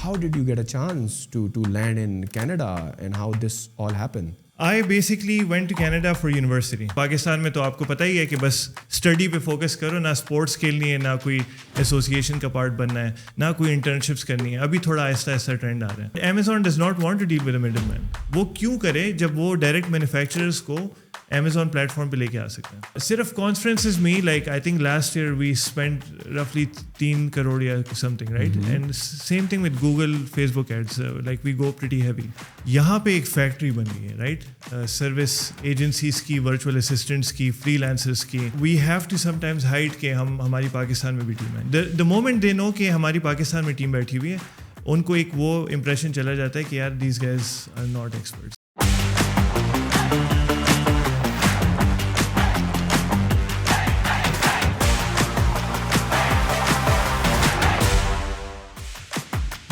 how did you get a chance to land in Canada and how this all happened? I basically went to Canada for university. Pakistan میں تو آپ کو پتہ ہی ہے کہ بس اسٹڈی پہ فوکس کرو, نہ اسپورٹس کھیلنی ہے, نہ کوئی ایسوسیشن کا پارٹ بننا ہے, نہ کوئی انٹرنشپس کرنی ہے. ابھی تھوڑا آہستہ آہستہ ٹرینڈ آ رہا ہے. Amazon does not want to deal with a middleman. وہ کیوں کرے جب وہ ڈائریکٹ مینوفیکچررز کو Amazon پلیٹ فارم پہ لے کے آ سکتے ہیں. صرف کانفرنسز میں like I think last year we spend رفلی 3 کروڑ یا something right, and same thing with Google Facebook ads, like we go pretty heavy. یہاں پہ ایک فیکٹری بن گئی ہے رائٹ, سروس ایجنسیز کی, ورچوئل اسسٹنٹس کی, فری لانسرس کی. We have to sometimes hide کہ ہماری پاکستان میں بھی ٹیم ہے. دا مومنٹ دے نو کہ ہماری پاکستان میں ٹیم بیٹھی ہوئی ہے, ان کو ایک وہ امپریشن چلا جاتا ہے کہ یار these guys are not experts.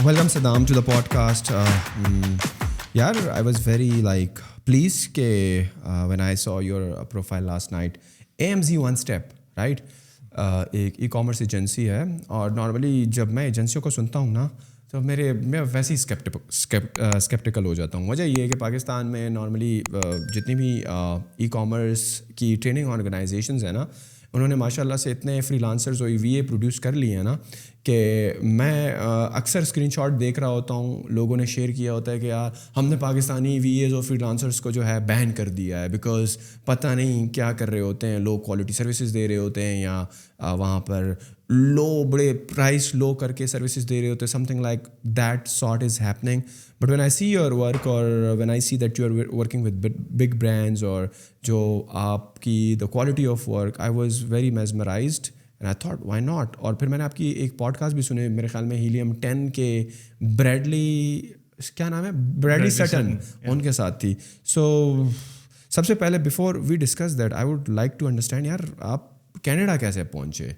Welcome Saddam to the podcast. I was very pleased ke when I saw your profile last night. AMZ One Step, right? ایک ای کامرس ایجنسی ہے, اور نارملی جب میں ایجنسیوں کو سنتا ہوں نا تو میں ویسے ہی اسکیپٹیکل ہو جاتا ہوں. وجہ یہ ہے کہ پاکستان میں نارملی جتنی بھی ای کامرس کی ٹریننگ آرگنائزیشنز ہیں نا, انہوں نے ماشاء اللہ سے اتنے فری لانسرز اور وی اے پروڈیوس کر لیے ہیں نا کہ میں اکثر اسکرین شاٹ دیکھ رہا ہوتا ہوں, لوگوں نے شیئر کیا ہوتا ہے کہ یار ہم نے پاکستانی وی ایز اور فری لانسرز کو جو ہے بین کر دیا ہے بیکاز پتہ نہیں کیا کر رہے ہوتے ہیں, لو کوالٹی سروسز دے رہے ہوتے ہیں, یا وہاں پر بڑے پرائس لو کر کے سروسز دے رہے ہوتے ہیں. Something like that sort is happening. But when I see your work اور when I see that you are working with big brands, اور جو آپ کی the quality of work, I was very mesmerized and I thought why not. اور پھر میں نے آپ کی ایک پوڈ کاسٹ بھی سنے, میرے خیال میں ہیلیم 10 کے کیا نام ہے, بریڈلی سٹن, ان کے ساتھ تھی. سو سب سے پہلے before we discuss that I would like to understand یار آپ کینیڈا کیسے پہنچے.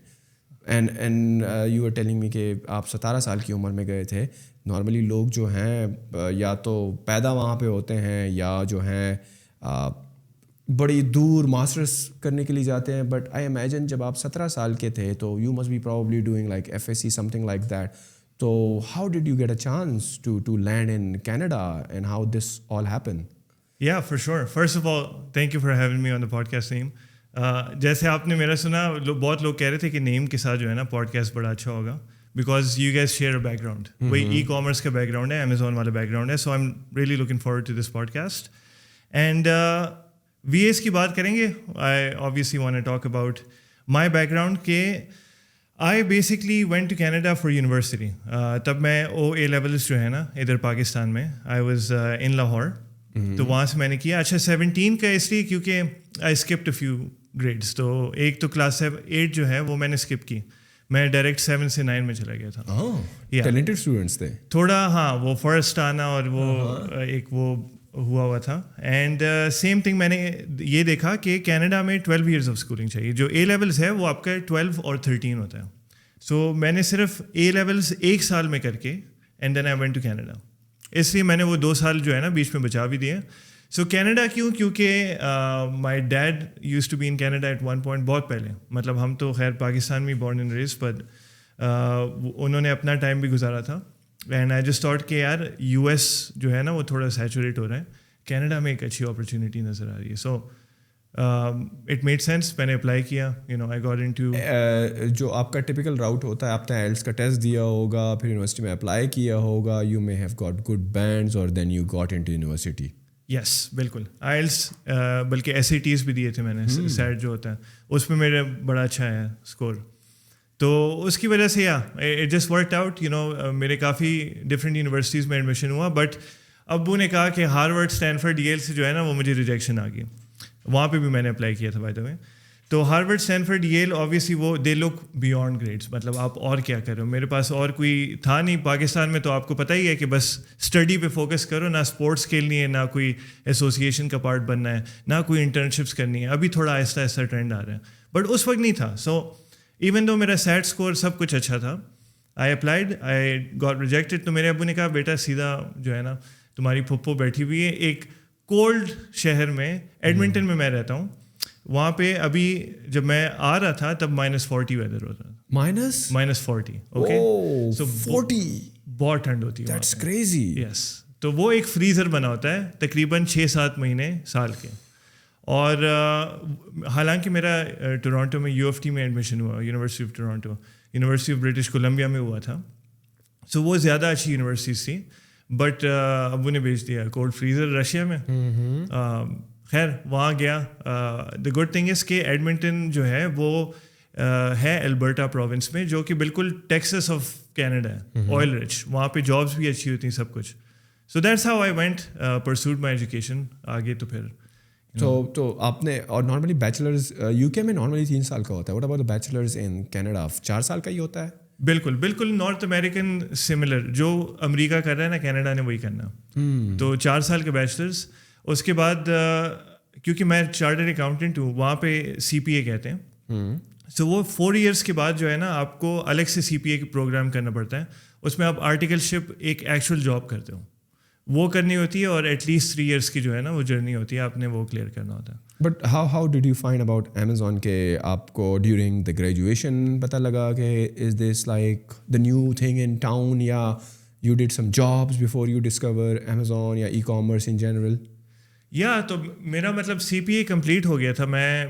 And you are telling me کہ آپ 17 سال کی عمر میں گئے تھے. نارملی لوگ جو ہیں یا تو پیدا وہاں پہ ہوتے ہیں یا جو ہیں بڑی دور ماسٹرس کرنے کے لیے جاتے ہیں, بٹ آئی امیجن جب آپ 17 سال کے تھے تو you must be probably doing like FSC something like that. تو how did you get a chance to land in Canada and how this all happen? Yeah, for sure. First of all, thank you for having me on the podcast, Naeem. جیسے آپ نے میرا سنا, بہت لوگ کہہ رہے تھے کہ نیم کے ساتھ جو ہے نا پوڈ کاسٹ بڑا اچھا ہوگا because you guys share a background. وہی ای کامرس کا بیک گراؤنڈ ہے, امیزون والا بیک گراؤنڈ ہے. So I am really looking forward to this podcast. And we ایس کی بات کریں گے. I obviously want to talk about my background کہ I basically went to Canada for university. تب میں OA لیولس جو ہے نا ادھر پاکستان میں, آئی واز ان لاہور. تو وہاں سے میں نے کیا. اچھا 17 کا اس لیے کیونکہ آئی اسکپڈ اے فیو گریڈس. تو ایک تو کلاس 8 جو ہے وہ میں نے اسکپ کی, میں ڈائریکٹ 7 سے 9 میں چلا گیا تھا. ٹیلنٹڈ اسٹوڈنٹس تھے تھوڑا, ہاں وہ فرسٹ آنا اور وہ ایک وہ ہوا تھا. اینڈ سیم تھنگ میں نے یہ دیکھا کہ کینیڈا میں 12 ایئرس آف اسکولنگ چاہیے. جو A لیولس ہے وہ آپ کا 12 اور 13 ہوتا ہے. سو میں نے صرف A لیولس 1 سال میں کر کے and then I went to Canada. اس لیے میں نے وہ 2 سال جو ہے نا بیچ میں بچا بھی دیے. سو کینیڈا کیوں, کیونکہ my dad used to be in Canada at one point, بہت پہلے. مطلب ہم تو خیر پاکستان میں بورن اینڈ ریزڈ, بٹ انہوں نے اپنا ٹائم بھی گزارا تھا. اینڈ آئی جسٹ تھاٹ کہ یار US جو ہے نا وہ تھوڑا سیچوریٹ ہو رہا ہے, کینیڈا میں ایک اچھی اپرچونیٹی نظر آ رہی ہے. سو اٹ میڈ سینس, میں نے اپلائی کیا. آئی گاٹ انٹو جو آپ کا ٹپیکل راؤٹ ہوتا ہے, آپ نے IELTS کا ٹیسٹ دیا ہوگا, پھر یونیورسٹی میں اپلائی کیا ہوگا, you may have got good bands اور then you got into university. Yes بالکل. IELTS بلکہ SATs بھی دیے تھے میں نے, سیٹ جو ہوتا ہے اس میں میرا بڑا اچھا ہے اسکور. تو اس کی وجہ سے اٹ جسٹ ورکڈ آؤٹ. میرے کافی ڈفرینٹ یونیورسٹیز میں ایڈمیشن ہوا, بٹ ابو نے کہا کہ ہارورڈ, اسٹینفرڈ, Yale سے جو ہے نا وہ مجھے ریجیکشن آ گئی. وہاں پہ بھی میں نے اپلائی کیا تھا بائی دا وے. تو ہارورڈ, اسٹینفرڈ, Yale آبویسلی وہ دے لک بیونڈ گریڈس. مطلب آپ اور کیا کر رہے ہو, میرے پاس اور کوئی تھا نہیں. پاکستان میں تو آپ کو پتہ ہی ہے کہ بس اسٹڈی پہ فوکس کرو, نہ اسپورٹس کھیلنی ہے, نہ کوئی ایسوسیشن کا پارٹ بننا ہے, نہ کوئی انٹرنشپس کرنی ہے. ابھی تھوڑا آہستہ آہستہ ٹرینڈ آ رہا ہے, بٹ اس وقت نہیں تھا. سو ایون دو میرا سیٹ اسکور سب کچھ اچھا تھا, I applied, I got rejected. تو میرے ابو نے کہا بیٹا سیدھا جو ہے نا تمہاری پھپھو بیٹھی ہوئی ہے ایک کولڈ شہر میں, ایڈمنٹن میں رہتا ہوں. وہاں پہ ابھی جب میں آ رہا تھا تب -40 ویدر ہوتا تھا. -40 اوکے. سو 40 بہت ٹھنڈ ہوتی ہے. That's crazy. یس, تو وہ ایک فریزر بنا ہوتا ہے تقریباً 6-7 مہینے سال کے. اور حالانکہ میرا ٹورانٹو میں UFT میں ایڈمیشن ہوا, university of Toronto, university of British Columbia میں ہوا تھا. سو وہ زیادہ اچھی یونیورسٹیز تھی, بٹ ابو نے بھیج دیا کولڈ فریزر رشیا میں. خیر وہاں گیا. دا گڈ تھنگ از کہ ایڈمنٹن جو ہے وہ ہے البرٹا پروونس میں, جو کہ بالکل ٹیکسس آف کینیڈا ہے, آئل رچ. وہاں پہ جابس بھی اچھی ہوتی ہیں, سب کچھ. So that's how I went pursued my education آگے. تو پھر تو آپ نے, اور نارملی بیچلرز UK میں نارملی 3 سال کا ہوتا ہے. What about the bachelors in Canada 4 سال کا ہی ہوتا ہے؟ بالکل بالکل نارتھ امیریکن سملر, جو امریکہ کر رہا ہے نا کینیڈا نے وہی کرنا. تو 4 سال کے بیچلرز. اس کے بعد کیونکہ میں چارٹرڈ اکاؤنٹنٹ ہوں, وہاں پہ CPA کہتے ہیں. سو وہ 4 ایئرس کے بعد جو ہے نا آپ کو الگ سے CPA کا پروگرام کرنا پڑتا ہے. اس میں آپ آرٹیکلشپ ایک ایکچوئل جاب کرتے ہو, وہ کرنی ہوتی ہے, اور ایٹ لیسٹ 3 ایئرس کی جو ہے نا وہ جرنی ہوتی ہے, آپ نے وہ کلیئر کرنا ہوتا ہے. But how did you find about Amazon کہ آپ کو ڈیورنگ دا گریجویشن پتہ لگا کہ is this like the new thing in town, یا you did some jobs before you discover Amazon یا ای-کامرس ان جنرل؟ یا تو میرا مطلب CPA کمپلیٹ ہو گیا تھا, میں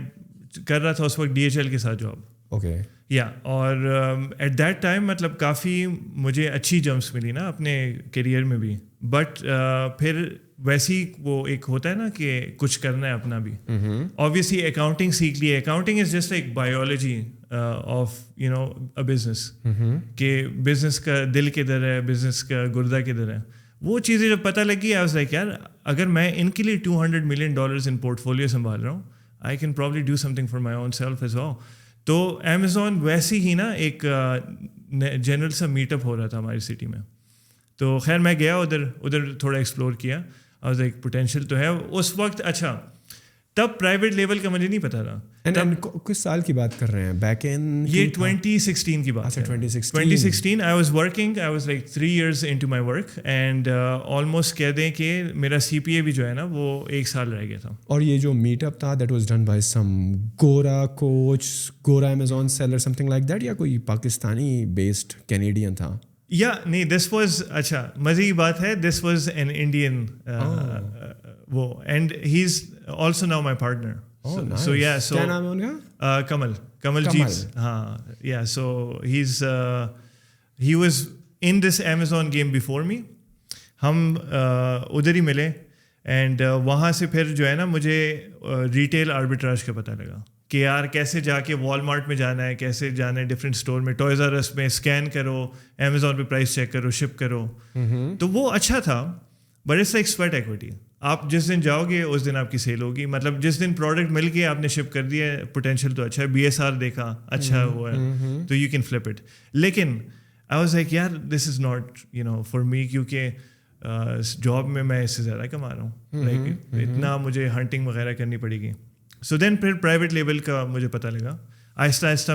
کر رہا تھا اس وقت DHL کے ساتھ جاب. اوکے. یا اور ایٹ دیٹ ٹائم مطلب کافی مجھے اچھی جمپس ملی نا اپنے کیریئر میں بھی. بٹ پھر ویسی وہ ایک ہوتا ہے نا کہ کچھ کرنا ہے اپنا بھی. آبویسلی اکاؤنٹنگ سیکھ لی ہے. Accounting is just like biology of a business, کہ بزنس کا دل کدھر ہے, بزنس کا گردہ کدھر ہے. وہ چیزیں جب پتہ لگی, آئی واز لائک یار اگر میں ان کے لیے $200 ملین ان پورٹ فولیو سنبھال رہا ہوں, I can probably do something for my own self as well. تو Amazon ویسی ہی نا ایک جنرل سا میٹ اپ ہو رہا تھا ہماری سٹی میں. تو خیر میں گیا ادھر تھوڑا ایکسپلور کیا. اور ایک پوٹینشیل تو ہے اس وقت. اچھا تب پرائیویٹ لیول کا مجھے نہیں پتا تھا. کس سال کی بات کر رہے ہیں؟ بیک ان یہ 2016 کی بات ہے. 2016 I was working, I was like 3 years into my work, and almost کہہ دیں کہ میرا CPA بھی جو ہے نا وہ 1 سال رہ گیا تھا. اور یہ جو میٹ اپ تھا that was done by some گورا کوچ, گورا Amazon seller something like that, یا کوئی پاکستانی بیسڈ کینیڈین تھا؟ یا نہیں, دس واز, اچھا مزے کی بات ہے, دس واز این انڈین وہ, and he is also now my partner. So yeah so کیا نام ہے ان کا؟ کمل جیت. ہاں yeah so he was in this Amazon game before me. ہم ادھر ہی ملے, اینڈ وہاں سے پھر جو ہے نا مجھے ریٹیل آربیٹراج کا پتہ لگا کہ یار کیسے جا کے والمارٹ میں جانا ہے, کیسے جانا ہے ڈفرینٹ اسٹور میں, ٹوائز آر اس میں اسکین کرو, Amazon پہ پرائس چیک کرو, شپ کرو. تو وہ اچھا تھا, but it's like sweat equity. آپ جس دن جاؤ گے اس دن آپ کی سیل ہوگی. مطلب جس دن پروڈکٹ مل کے آپ نے شپ کر دیا, پوٹینشیل تو اچھا ہے, BSR دیکھا اچھا ہوا ہے, تو یو کین فلپ اٹ. لیکن آئی واز لائک یار this is not for me, کیونکہ جاب میں اس سے زیادہ کما رہا ہوں, لائک اتنا مجھے ہنٹنگ وغیرہ کرنی پڑے گی. سو دین پھر پرائیویٹ لیول کا مجھے پتہ لگا. آہستہ آہستہ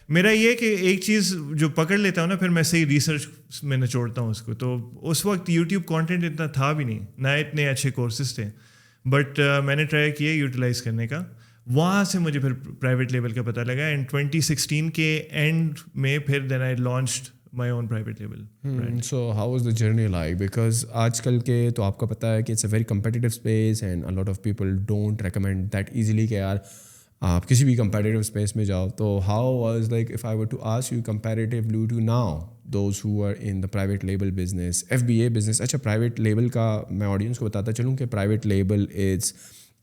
میرا یہ کہ ایک چیز جو پکڑ لیتا ہوں نا, پھر میں صحیح ریسرچ میں نچوڑتا ہوں اس کو. تو اس وقت YouTube کانٹینٹ اتنا تھا بھی نہیں, نہ اتنے اچھے کورسز تھے, بٹ میں نے ٹرائی کیا یوٹیلائز کرنے کا. وہاں سے مجھے پھر پرائیویٹ لیول کا پتہ لگا, اینڈ 2016 کے اینڈ میں پھر then I launched my own private label. So how was the journey like? Because آج کل کے تو آپ کو پتہ ہے کہ it's a very competitive space, and a lot of people don't recommend that easily کہ یار آپ کسی بھی کمپیٹیٹیو اسپیس میں جاؤ. تو how was like if I were to ask you comparatively to now those who are in the private label business, FBA business. اچھا private label کا میں آڈینس کو بتاتا چلوں کہ private label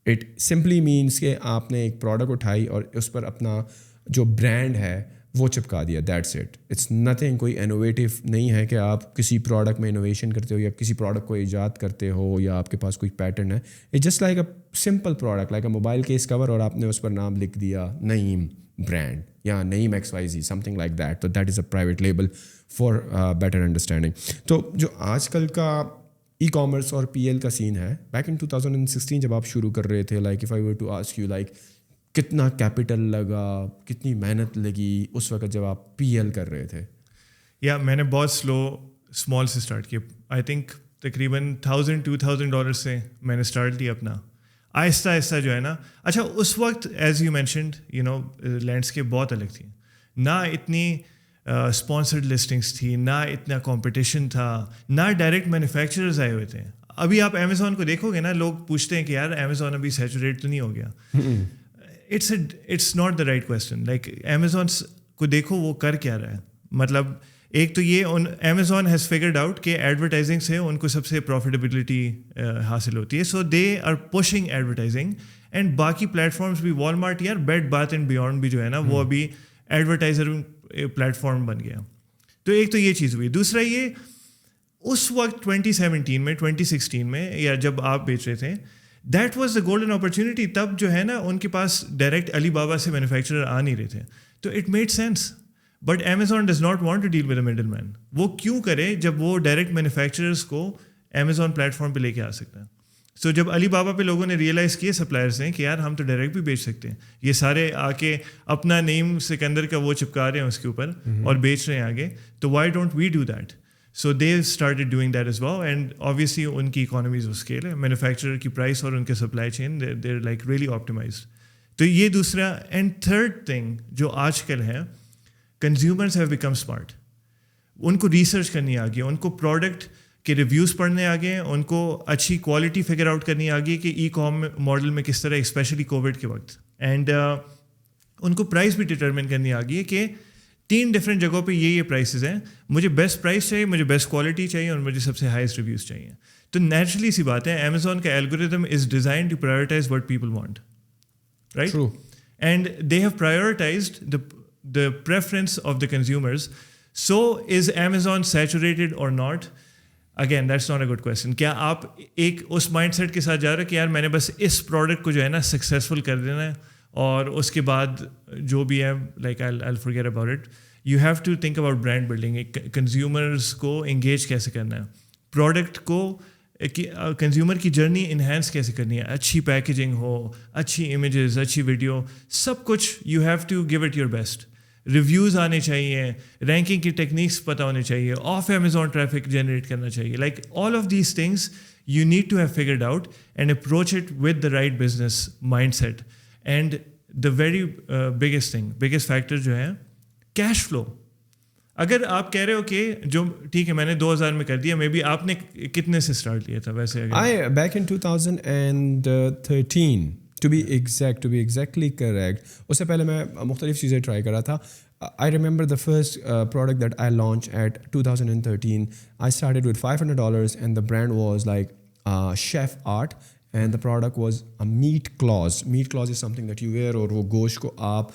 it simply means کہ آپ نے ایک پروڈکٹ اٹھائی اور اس پر اپنا جو برانڈ ہے وہ چپکا دیا, دیٹس اٹ. اٹس نتھنگ, کوئی انوویٹیو نہیں ہے کہ آپ کسی پروڈکٹ میں انوویشن کرتے ہو یا کسی پروڈکٹ کو ایجاد کرتے ہو یا آپ کے پاس کوئی پیٹرن ہے. It's just like a simple product, like a mobile case cover, اور آپ نے اس پر نام لکھ دیا نعیم برانڈ یا Naeem XYZ, something like that. تو that is a private label for better understanding. تو جو آج کل کا ای-کامرس اور PL کا سین ہے, بیک ان 2016 جب آپ شروع کر رہے تھے, like if I were to ask you like کتنا کیپٹل لگا, کتنی محنت لگی اس وقت جب آپ PL کر رہے تھے؟ یا میں نے بہت اسمال سے اسٹارٹ کیا. آئی تھنک تقریباً $1,000-2,000 سے میں نے اسٹارٹ کیا اپنا. آہستہ آہستہ جو ہے نا, اچھا اس وقت ایز یو مینشنڈ لینڈسکیپ بہت الگ تھی, نہ اتنی اسپانسرڈ لسٹنگس تھی, نہ اتنا کمپٹیشن تھا, نہ ڈائریکٹ مینوفیکچررز آئے ہوئے تھے. ابھی آپ امیزون کو دیکھو گے نا, لوگ پوچھتے ہیں کہ یار امیزون ابھی سیچوریٹ تو نہیں ہو گیا. It's not the right question. Like Amazon کو دیکھو وہ کر کیا رہا ہے. مطلب ایک تو یہ امیزون ہیز فگرڈ آؤٹ کہ ایڈورٹائزنگ سے ان کو سب سے پروفیٹیبلٹی حاصل ہوتی ہے, so they are pushing advertising. And باقی پلیٹفارمس بھی, والمارٹ یار بیڈ باتھ اینڈ بیونڈ بھی جو ہے نا وہ ابھی ایڈورٹائزر پلیٹفارم بن گیا. تو ایک تو یہ چیز ہوئی. دوسرا یہ اس وقت 2017 میں 2016 میں یا جب آپ بیچ رہے تھے, that was the golden opportunity. تب جو ہے نا ان کے پاس ڈائریکٹ علی بابا سے مینوفیکچرر آ نہیں رہے تھے, تو it made sense. But Amazon does not want to deal with a middle man. وہ کیوں کرے جب وہ ڈائریکٹ مینوفیکچررس کو امیزون پلیٹفارم پہ لے کے آ سکتا ہے. سو جب علی بابا پہ لوگوں نے ریئلائز کیے سپلائرس نے کہ یار ہم تو ڈائریکٹ بھی بیچ سکتے ہیں, یہ سارے آ کے اپنا نیم سکندر کا وہ چپکا رہے ہیں اس کے اوپر اور بیچ رہے ہیں آگے, تو why don't we do that. So they started doing that as well. And obviously ان کی اکانومیز آف اسکیل ہے, مینوفیکچرر کی پرائس اور ان کے supply chain they are like really optimized. تو یہ دوسرا. اینڈ تھرڈ تھنگ جو آج کل ہے, کنزیومرز ہیو بیکم اسمارٹ. ان کو ریسرچ کرنی آ گئی, ان کو پروڈکٹ کے ریویوز پڑھنے آ گئے, ان کو اچھی کوالٹی فگر آؤٹ کرنی آ گئی کہ ای کام ماڈل میں کس طرح, اسپیشلی کووڈ کے وقت. اینڈ ان کو پرائس بھی ڈٹرمن کرنی آ گئی ہے کہ 3 ڈفرینٹ جگہوں پہ یہ پرائسز ہیں, مجھے بیسٹ پرائس چاہیے, مجھے بیسٹ کوالٹی چاہیے, اور مجھے سب سے ہائیسٹ ریویوز چاہیے. تو نیچرلی سی بات ہے, امیزون کا algorithm is design to prioritize what people want, right. And they have prioritized the preference of the consumers. So is Amazon saturated or not? Again, that's not a good question. کیا آپ ایک اس mind set کے ساتھ جا رہے ہیں کہ یار میں نے بس اس پروڈکٹ کو جو ہے نا سکسیزفل کر دینا ہے, اور اس کے بعد جو بھی ہے like I'll forget about it. You have to think about brand building. Consumers کو انگیج کیسے کرنا ہے, پروڈکٹ کو کنزیومر کی جرنی انہینس کیسے کرنی ہے, اچھی پیکیجنگ ہو, اچھی امیجز, اچھی ویڈیو, سب کچھ you have to give it your best. Reviews آنے چاہیے, رینکنگ کی ٹیکنیکس پتہ ہونے چاہیے, آف امیزون ٹریفک جنریٹ کرنا چاہیے. Like all of these things you need to have figured out and approach it with the right business mindset. And the very biggest thing, biggest factor جو ہے cash flow. اگر آپ کہہ رہے ہو کہ جو ٹھیک ہے میں نے 2000 میں کر دیا, مے بی آپ نے کتنے سے اسٹارٹ کیا تھا ویسے؟ Back in 2013 to be exactly correct. اس سے پہلے میں مختلف چیزیں ٹرائی کرا تھا. I remember the first product that I launched at 2013. I started with $500 and the brand was like Chef Art and the product was a meat claws. Meat claws is something that you wear, اور وہ گوشت کو آپ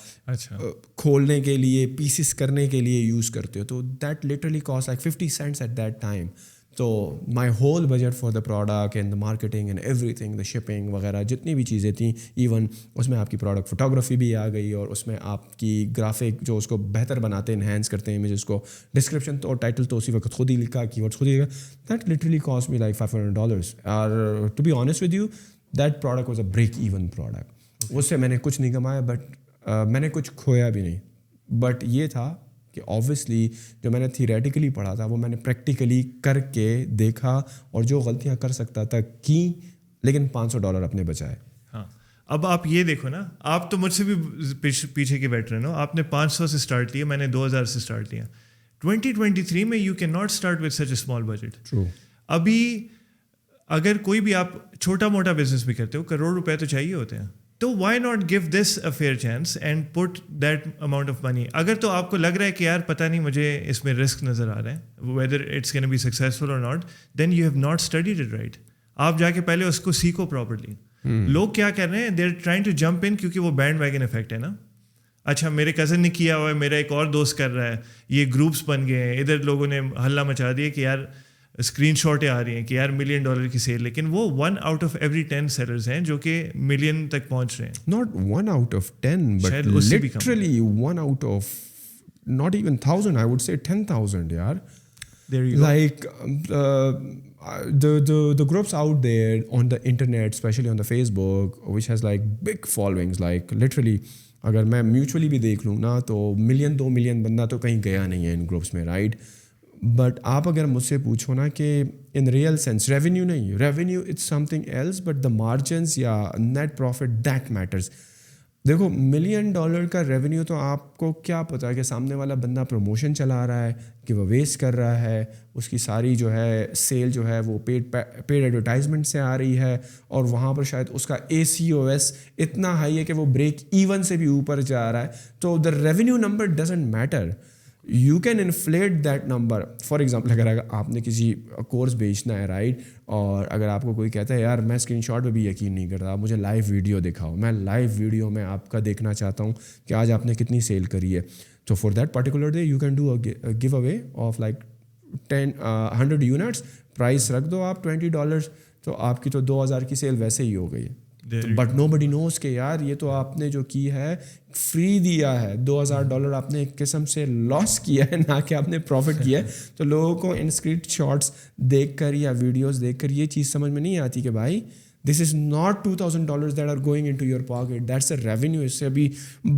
کھولنے کے لیے, pieces کرنے کے لیے یوز کرتے ہو. تو that literally cost like 50 cents at that time. تو my whole budget for the product and the marketing and every thing, the shipping وغیرہ جتنی بھی چیزیں تھیں, ایون اس میں آپ کی پروڈکٹ فوٹوگرافی بھی آ گئی, اور اس میں آپ کی گرافک جو اس کو بہتر بناتے ہیں, انہینس کرتے ہیں امیجز کو, ڈسکرپشن تو اور ٹائٹل تو اسی وقت خود ہی لکھا, کی ورڈس خود ہی لکھا. That literally cost me like $500. اور to be honest with you that product was a break even product. اس سے میں نے کچھ نہیں کمایا, بٹ میں نے کچھ کھویا بھی نہیں. بٹ یہ تھا کہ آبویسلی جو میں نے تھیریٹیکلی پڑھا تھا وہ میں نے پریکٹیکلی کر کے دیکھا, اور جو غلطیاں کر سکتا تھا کی, لیکن $500 اپنے بچائے. ہاں, اب آپ یہ دیکھو نا, آپ تو مجھ سے بھی پیچھے کے ویٹرن ہو, آپ نے 500 سے اسٹارٹ لیا, میں نے 2000 سے اسٹارٹ لیا. 2023 میں you can not start with such a small budget. True. ابھی اگر کوئی بھی آپ چھوٹا موٹا بزنس بھی کرتے ہو, کروڑ روپے تو چاہیے ہوتے ہیں, تو why not give this a fair chance and put that amount of money. اگر تو آپ کو لگ رہا ہے کہ یار پتہ نہیں مجھے اس میں رسک نظر آ رہا ہے, whether it's can be successful or not, then you have not studied it right. آپ جا کے پہلے اس کو سیکھو پراپرلی. لوگ کیا کر رہے ہیں, they are trying to jump in, کیونکہ وہ بینڈ ویگن افیکٹ ہے نا. اچھا میرے کزن نے کیا ہوا ہے, میرا ایک اور دوست کر رہا ہے, یہ گروپس بن گئے ہیں, ادھر لوگوں نے ہلہ مچا دیا کہ یار اسکرین شاٹیں آ رہی ہیں کہ یار $1 ملین کی سیل, لیکن وہ 1 out of every 10 سیلرز ہیں جو کہ ملین تک پہنچ رہے ہیں. Not 1 out of 10, but literally 1 out of not even 1,000. I would say 10,000. Yaar. There you go. Like the groups out there on the internet, especially on the Facebook, which has like big followings, like literally. اگر میں mutually بھی دیکھ لوں نا تو 1 million 2 million بندہ تو کہیں گیا نہیں ہے ان گروپس میں, رائٹ. بٹ آپ اگر مجھ سے پوچھو نا کہ ان ریئل سینس ریونیو نہیں, revenue it's something else, but the margins یا نیٹ پروفٹ دیٹ میٹرز. دیکھو $1,000,000 کا ریونیو تو آپ کو کیا پتا ہے کہ سامنے والا بندہ پروموشن چلا رہا ہے کہ وہ ویسٹ کر رہا ہے, اس کی ساری جو ہے سیل جو ہے وہ پیڈ ایڈورٹائزمنٹ سے آ رہی ہے, اور وہاں پر شاید اس کا ACOS اتنا ہائی ہے کہ وہ بریک ایون سے بھی اوپر جا رہا ہے. تو دا revenue number doesn't matter, you can inflate that number. For example اگر آپ نے کسی کورس بیچنا ہے رائٹ, اور اگر آپ کو کوئی کہتا ہے یار میں اسکرین شاٹ پہ بھی یقین نہیں کرتا, مجھے لائیو ویڈیو دکھاؤ, میں لائیو ویڈیو میں آپ کا دیکھنا چاہتا ہوں کہ آج آپ نے کتنی سیل کری ہے, تو for that particular day you can do give away off like 100 units, prize رکھ دو آپ $20, تو آپ کی تو 2,000 کی سیل ویسے ہی ہو گئی ہے. بٹ نو بڈی نوز کہ یار یہ تو آپ نے جو کی ہے فری دیا ہے, $2,000 آپ نے ایک قسم سے لاس کیا ہے, نہ کہ آپ نے پروفٹ کیا ہے. تو لوگوں کو ان اسکرین شاٹس دیکھ کر یا ویڈیوز دیکھ کر یہ چیز سمجھ میں نہیں آتی کہ بھائی this is not $2,000 that are going into your pocket, that's a revenue. اس سے ابھی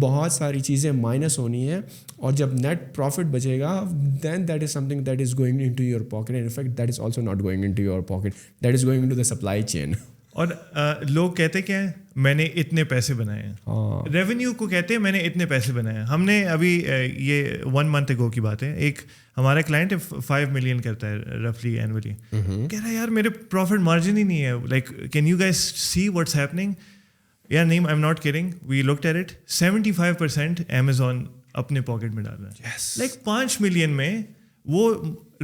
بہت ساری چیزیں مائنس ہونی ہیں, اور جب نیٹ پروفٹ بچے گا then that is something that is going into your pocket, in fact that is also not going into your pocket, that is going in to the supply chain. اور لوگ کہتے کیا ہیں, میں نے اتنے پیسے بنائے ہیں, ریونیو کو کہتے ہیں میں نے اتنے پیسے بنائے ہیں. ہم نے ابھی یہ 1 month ago کی بات ہے, ایک ہمارا کلائنٹ ہے 5 million کرتا ہے رفلی اینولی, کہہ رہا ہے یار میرے پروفٹ مارجن ہی نہیں ہے, like can you guys see what's happening. یار نیم I am not kidding, we looked at it, 75% Amazon اپنے پاکٹ میں ڈال رہا ہے. لائک 5 million میں وہ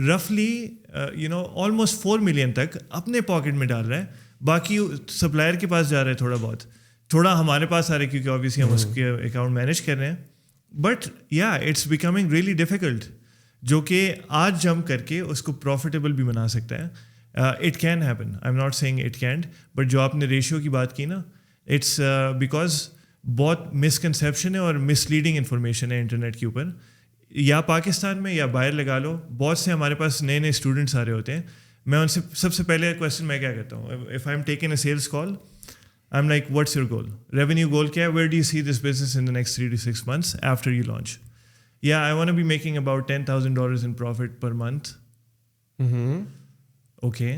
رفلی آلموسٹ 4 million تک اپنے پاکٹ میں ڈال رہا ہے, باقی سپلائر کے پاس جا رہا ہے تھوڑا بہت, تھوڑا ہمارے پاس آ رہا ہے کیونکہ آبویسلی ہم اس کے اکاؤنٹ مینیج کر رہے ہیں. بٹ یا اٹس بیکمنگ ریئلی ڈیفیکلٹ, جو کہ آج جمپ کر کے اس کو پروفیٹیبل بھی بنا سکتا ہے. It can happen, I am not saying it can't, but جو آپ نے ریشیو کی بات کی نا, اٹس بیکاز بہت مسکنسیپشن ہے اور مسلیڈنگ انفارمیشن ہے انٹرنیٹ کے اوپر, یا پاکستان میں یا باہر لگا لو. بہت سے ہمارے پاس نئے نئے اسٹوڈنٹس آ رہے ہوتے ہیں, میں ان سے سب سے پہلے کویشچن میں کیا کرتا ہوں, if I am taking a sales call, I am like what's your goal, revenue goal کیا ہے, where do you see this business in the next 3 to 6 months after you launch. Yeah, I want to be making about $10,000 in profit per month. Okay.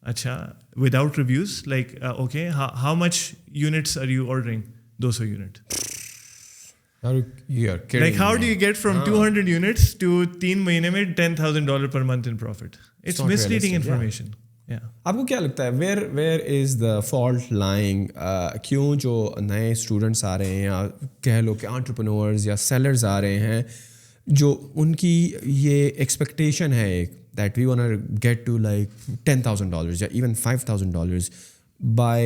Acha, without reviews, like okay, how much units are you ordering? 200 unit. Like how do you get from 200 units to 3 مہینے میں $10,000 per month in profit? It's misleading information. Yeah. آپ کو کیا لگتا ہے where is the fault lying? کیوں جو نئے اسٹوڈنٹس آ رہے ہیں, یا کہہ لو کہ انٹرپرینورز یا سیلرز آ رہے ہیں, جو ان کی یہ ایکسپیکٹیشن ہے ایک that we want to get to like $10,000 یا even $5,000 by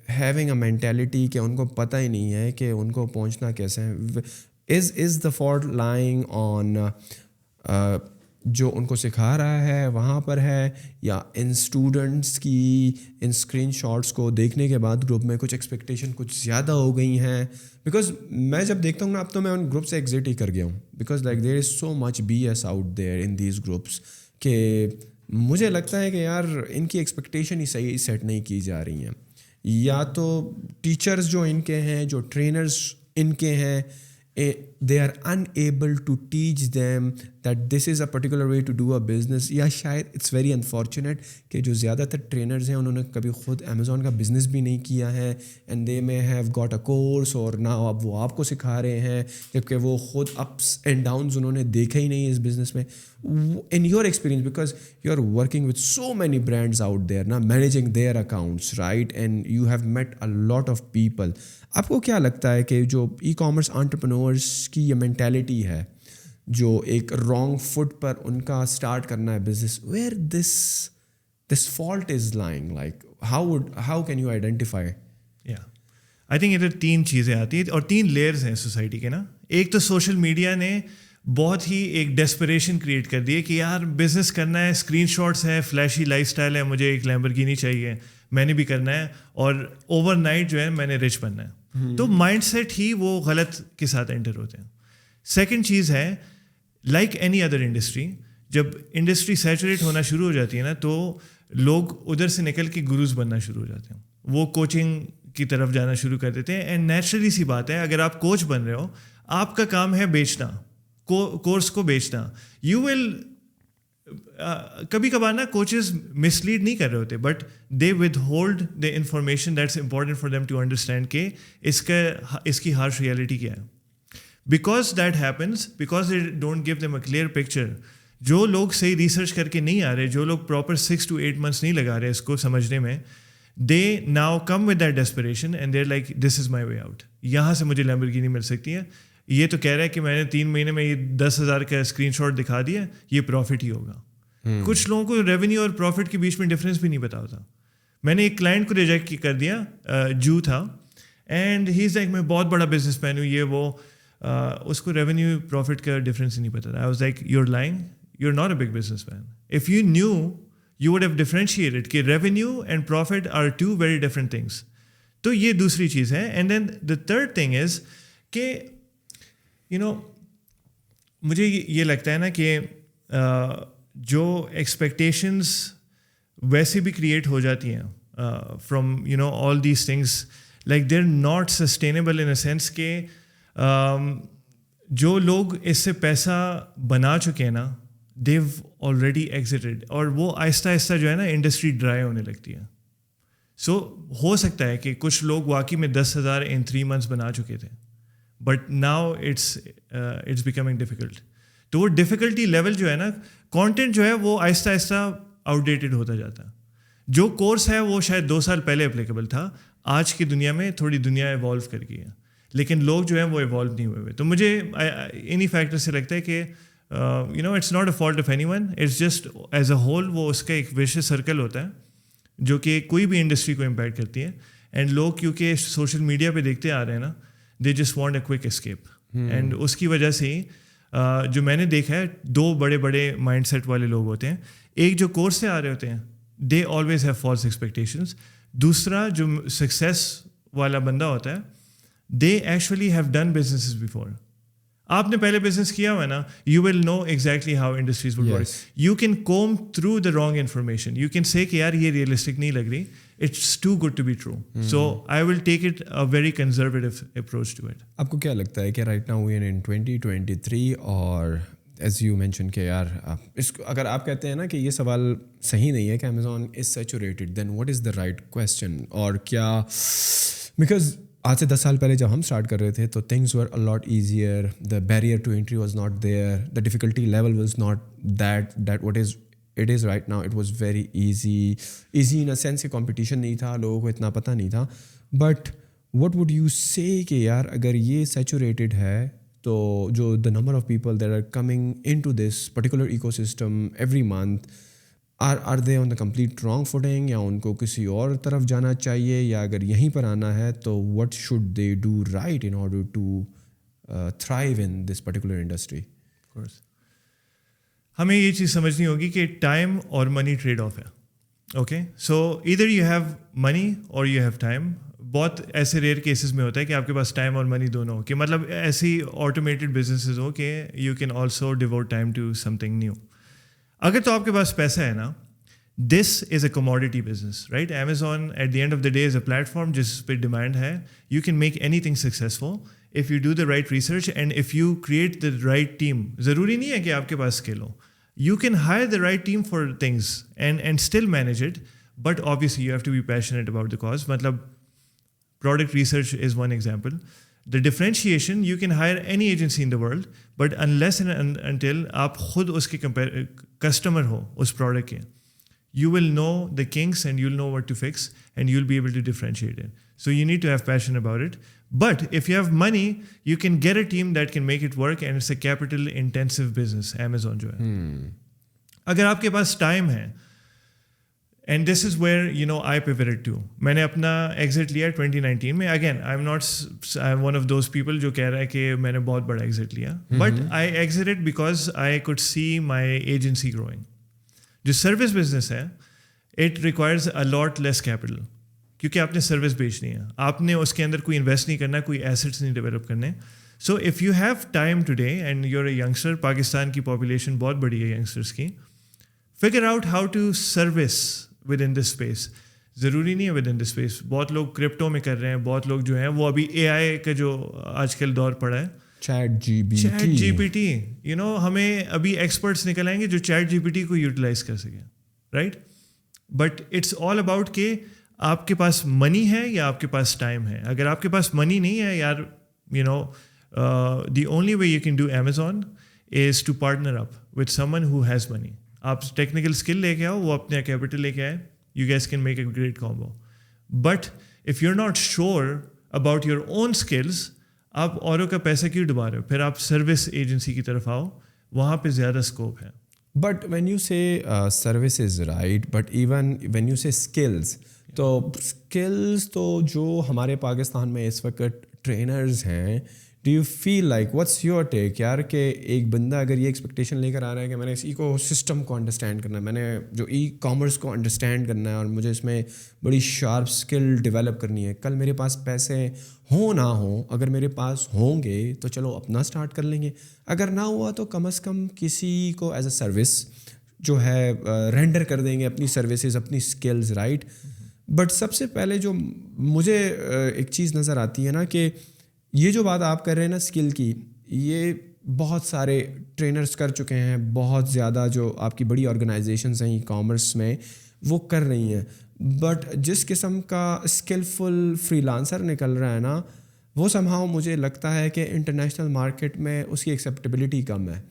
having a mentality کہ ان کو پتہ ہی نہیں ہے کہ ان کو پہنچنا کیسے ہے. is the fault lying on جو ان کو سکھا رہا ہے وہاں پر ہے, یا ان اسٹوڈنٹس کی ان اسکرین شاٹس کو دیکھنے کے بعد گروپ میں کچھ ایکسپیکٹیشن کچھ زیادہ ہو گئی ہیں؟ بیکاز میں جب دیکھتا ہوں نا, اب تو میں ان گروپ سے ایگزٹ ہی کر گیا ہوں, because like there is so much BS out there in these groups, کہ مجھے لگتا ہے کہ یار ان کی ایکسپیکٹیشن ہی صحیح سیٹ نہیں کی جا رہی ہیں. یا تو ٹیچرز جو ان کے ہیں, جو ٹرینرز ان کے ہیں, they are unable to teach them that this is a particular way to do a business. یا شاید it's very unfortunate کہ جو زیادہ تر ٹرینرز ہیں انہوں نے کبھی خود امیزون کا بزنس بھی نہیں کیا ہے, and they may have got a course, اور نہ اب وہ آپ کو سکھا رہے ہیں, جبکہ وہ خود ups and downs انہوں نے دیکھا ہی نہیں اس بزنس میں. In your experience, because you are working with so many brands out there now, managing their accounts, right, and you have met a lot of people, آپ کو کیا لگتا ہے کہ جو ای کامرس انٹرپرینورس کی یہ مینٹیلٹی ہے, جو ایک رانگ فٹ پر ان کا اسٹارٹ کرنا ہے business, where this fault is lying, like how can you identify? I think ادھر 3 چیزیں آتی ہیں اور 3 لیئرز ہیں سوسائٹی کے نا. ایک تو سوشل میڈیا نے بہت ہی ایک ڈیسپریشن کریٹ کر دی ہے کہ یار بزنس کرنا ہے, اسکرین شاٹس ہیں, فلیشی لائف اسٹائل ہے, مجھے ایک لیمبرگینی چاہیے, میں نے بھی کرنا ہے, اور اوور نائٹ جو ہے میں نے رچ بننا ہے. تو مائنڈ سیٹ ہی وہ غلط کے ساتھ انٹر ہوتے ہیں. سیکنڈ چیز ہے, لائک اینی ادر انڈسٹری, جب انڈسٹری سیچوریٹ ہونا شروع ہو جاتی ہے نا, تو لوگ ادھر سے نکل کے گروز بننا شروع ہو جاتے ہیں, وہ کوچنگ کی طرف جانا شروع کر دیتے ہیں. اینڈ نیچرلی سی بات ہے, اگر آپ کوچ بن رہے ہو, آپ کا کام ہے بیچنا, کورس کو بیچنا, یو ول کبھی کبھار نا کوچز مسلیڈ نہیں کر رہے ہوتے, but they withhold the information that's important for them to understand کہ اس کی ہارش ریئلٹی کیا ہے. Because that happens, because they don't give them a clear picture. جو لوگ صحیح ریسرچ کر کے نہیں آ رہے, جو لوگ پراپر 6 to 8 months نہیں لگا رہے اس کو سمجھنے میں, they now come with that desperation and there like this is my way out. یہاں سے مجھے لیمبورگینی مل سکتی ہے. یہ تو کہہ رہا ہے کہ میں نے 3 مہینے میں یہ 10,000 کا اسکرین شاٹ دکھا دیا, یہ پروفٹ ہی ہوگا. کچھ لوگوں کو ریونیو اور پروفٹ کے بیچ میں ڈفرینس بھی نہیں پتا ہوتا. میں نے ایک کلائنٹ کو ریجیکٹ کر دیا, جو تھا, اینڈ ہی از لائک میں بہت بڑا بزنس مین ہوں, یہ وہ, اس کو ریونیو پروفٹ کا ڈفرینس ہی نہیں پتا تھا. I was like you are lying, you are not a big business man. If you knew you would have differentiated کہ revenue and profit are 2 very different things. تو یہ دوسری چیز ہے. And then the third thing is کہ مجھے یہ لگتا ہے نا کہ جو ایکسپیکٹیشنس ویسے بھی کریٹ ہو جاتی ہیں from all these things, like they are not sustainable in a sense کہ جو لوگ اس سے پیسہ بنا چکے ہیں نا, دیو آلریڈی ایگزٹڈ, اور وہ آہستہ آہستہ جو ہے نا انڈسٹری ڈرائی ہونے لگتی ہے. سو ہو سکتا ہے کہ کچھ لوگ واقعی میں 10,000 in 3 months بنا چکے تھے, but now it's becoming difficult. تو وہ ڈیفیکلٹی لیول جو ہے نا, کانٹینٹ جو ہے وہ آہستہ آہستہ آؤٹ ڈیٹڈ ہوتا جاتا ہے. جو کورس ہے وہ شاید 2 سال پہلے اپلیکیبل تھا, آج کی دنیا میں تھوڑی دنیا ایوالو کر گئی ہے, لیکن لوگ جو ہیں وہ ایوالو نہیں ہوئے ہوئے. تو مجھے انہی فیکٹر سے لگتا ہے کہ it's not a fault of anyone, it's just as a whole وہ اس کا ایک ویشیس سرکل ہوتا ہے جو کہ کوئی بھی انڈسٹری کو امپیکٹ کرتی ہے. اینڈ لوگ کیونکہ سوشل میڈیا پہ دیکھتے آ رہے ہیں نا, they just want a quick escape. اینڈ اس کی وجہ سے ہی جو میں نے دیکھا ہے, 2 بڑے مائنڈ سیٹ والے لوگ ہوتے ہیں. ایک جو کورس سے آ رہے ہوتے ہیں, they always have false expectations. دوسرا جو سکسیس والا بندہ ہوتا ہے, they actually have done businesses before. آپ نے پہلے بزنس کیا ہوا ہے نا, you will know exactly how industries will work. You can come through the wrong information, you can say کہ یار یہ ریئلسٹک نہیں لگ رہی, it's too good to be true. So I will take it a very conservative approach to it. آپ کو کیا لگتا ہے کہ right now we are in 2023 اور ایز یو مینشن کہ یار اس کو اگر آپ کہتے ہیں نا کہ یہ سوال صحیح نہیں ہے کہ Amazon is saturated, then what is the right question? اور کیا بیکاز آج سے 10 سال پہلے جب ہم اسٹارٹ کر رہے تھے تو things were a lot easier, the barrier to entry was not there, the difficulty level was not that what is it is right now. It was very easy in a sense کہ competition نہیں تھا, لوگوں کو اتنا پتہ نہیں تھا. But what would you سے کہ یار اگر یہ سیچوریٹڈ ہے تو جو the number of people that are coming in to this particular ecosystem every month, are they on the complete wrong footing, یا ان کو کسی اور طرف جانا چاہیے, یا اگر یہیں پر آنا ہے تو what should they do right in order to thrive in this particular industry? ہمیں یہ چیز سمجھنی ہوگی کہ ٹائم اور منی ٹریڈ آف ہے. Okay, so either you have money اور یو ہیو ٹائم. بہت ایسے ریئر کیسز میں ہوتا ہے کہ آپ کے پاس ٹائم اور منی دونوں ہو, کہ مطلب ایسی آٹومیٹڈ بزنسز ہو کہ you can also devote time to something new. اگر تو آپ کے پاس پیسہ ہے نا, this is a commodity business, right. Amazon at the end of the day is a platform جس پہ ڈیمانڈ ہے. You can make anything successful if you do the right research and if you create the right team. ضروری نہیں ہے کہ آپ کے پاس اسکل ہو. You can hire the right team for things and still manage it, but obviously you have to be passionate about the cause. مطلب product research is one example. The differentiation, you can hire any agency in the world, but unless and until آپ خود اس کے customer ہو اس product کے, you will know the kinks and you'll know what to fix and you'll be able to differentiate it. So you need to have passion about it. But if you have money, you can get a team that can make it work, and it's a capital intensive business. Amazon جو ہے. اگر آپ کے پاس time ہے, and this is where I pivoted to. میں نے اپنا exit لیا 2019 میں. Again, I'm one of those people جو کہہ رہا ہے کہ میں نے بہت بڑا ایگزٹ لیا, but I exited because I could see my agency growing. جو سروس بزنس ہے, it requires a lot less capital. کیونکہ آپ نے سروس بیچنی ہے, آپ نے اس کے اندر کوئی انویسٹ نہیں کرنا, کوئی ایسٹس نہیں ڈیولپ کرنے. So if you have time today and you are a youngster, Pakistan کی پاپولیشن بہت بڑی ہے ینگسٹرس کی, figure out how to service within this space. ضروری نہیں ہے ود ان دس اسپیس, بہت لوگ کرپٹو میں کر رہے ہیں, بہت لوگ جو ہیں وہ ابھی اے آئی کا جو آج کل دور پڑا ہے. چیٹ جی پی ٹی ہمیں ابھی ایکسپرٹس نکل آئیں گے جو چیٹ جی پی ٹی کو یوٹیلائز کر سکیں, right. But it's all about کہ آپ کے پاس منی ہے یا آپ کے پاس ٹائم ہے. اگر آپ کے پاس منی نہیں ہے یار, the only way you can do Amazon is to partner up with someone who has money. آپ ٹیکنیکل اسکل لے کے آؤ, وہ اپنے کیپٹل لے کے آئے, you guys can make a great combo. But if you are not sure about your own skills, آپ اوروں کا پیسہ کیوں ڈبا رہے ہو؟ پھر آپ سروس ایجنسی کی طرف آؤ, وہاں پہ زیادہ اسکوپ ہے. But when you say services, right? But even when you say skills, تو skills تو جو ہمارے پاکستان میں اس وقت ٹرینرز ہیں, do you feel like what's your take یار کہ ایک بندہ اگر یہ ایکسپیکٹیشن لے کر آ رہا ہے کہ میں نے اس ایکو سسٹم کو انڈرسٹینڈ کرنا ہے, میں نے جو ای کامرس کو انڈرسٹینڈ کرنا ہے اور مجھے اس میں بڑی شارپ اسکل ڈیولپ کرنی ہے, کل میرے پاس پیسے ہوں نہ ہوں, اگر میرے پاس ہوں گے تو چلو اپنا اسٹارٹ کر لیں گے, اگر نہ ہوا تو کم از کم کسی کو ایز اے سروس جو ہے رینڈر کر دیں گے اپنی سروسز, اپنی اسکلز, رائٹ. بٹ سب سے پہلے جو مجھے ایک چیز نظر آتی ہے نا کہ یہ جو بات آپ کر رہے ہیں نا اسکل کی, یہ بہت سارے ٹرینرز کر چکے ہیں, بہت زیادہ جو آپ کی بڑی آرگنائزیشنز ہیں ای کامرس میں وہ کر رہی ہیں. بٹ جس قسم کا اسکلفل فری لانسر نکل رہا ہے نا, وہ سمہاؤ مجھے لگتا ہے کہ انٹرنیشنل مارکیٹ میں اس کی ایکسیپٹیبلٹی کم ہے.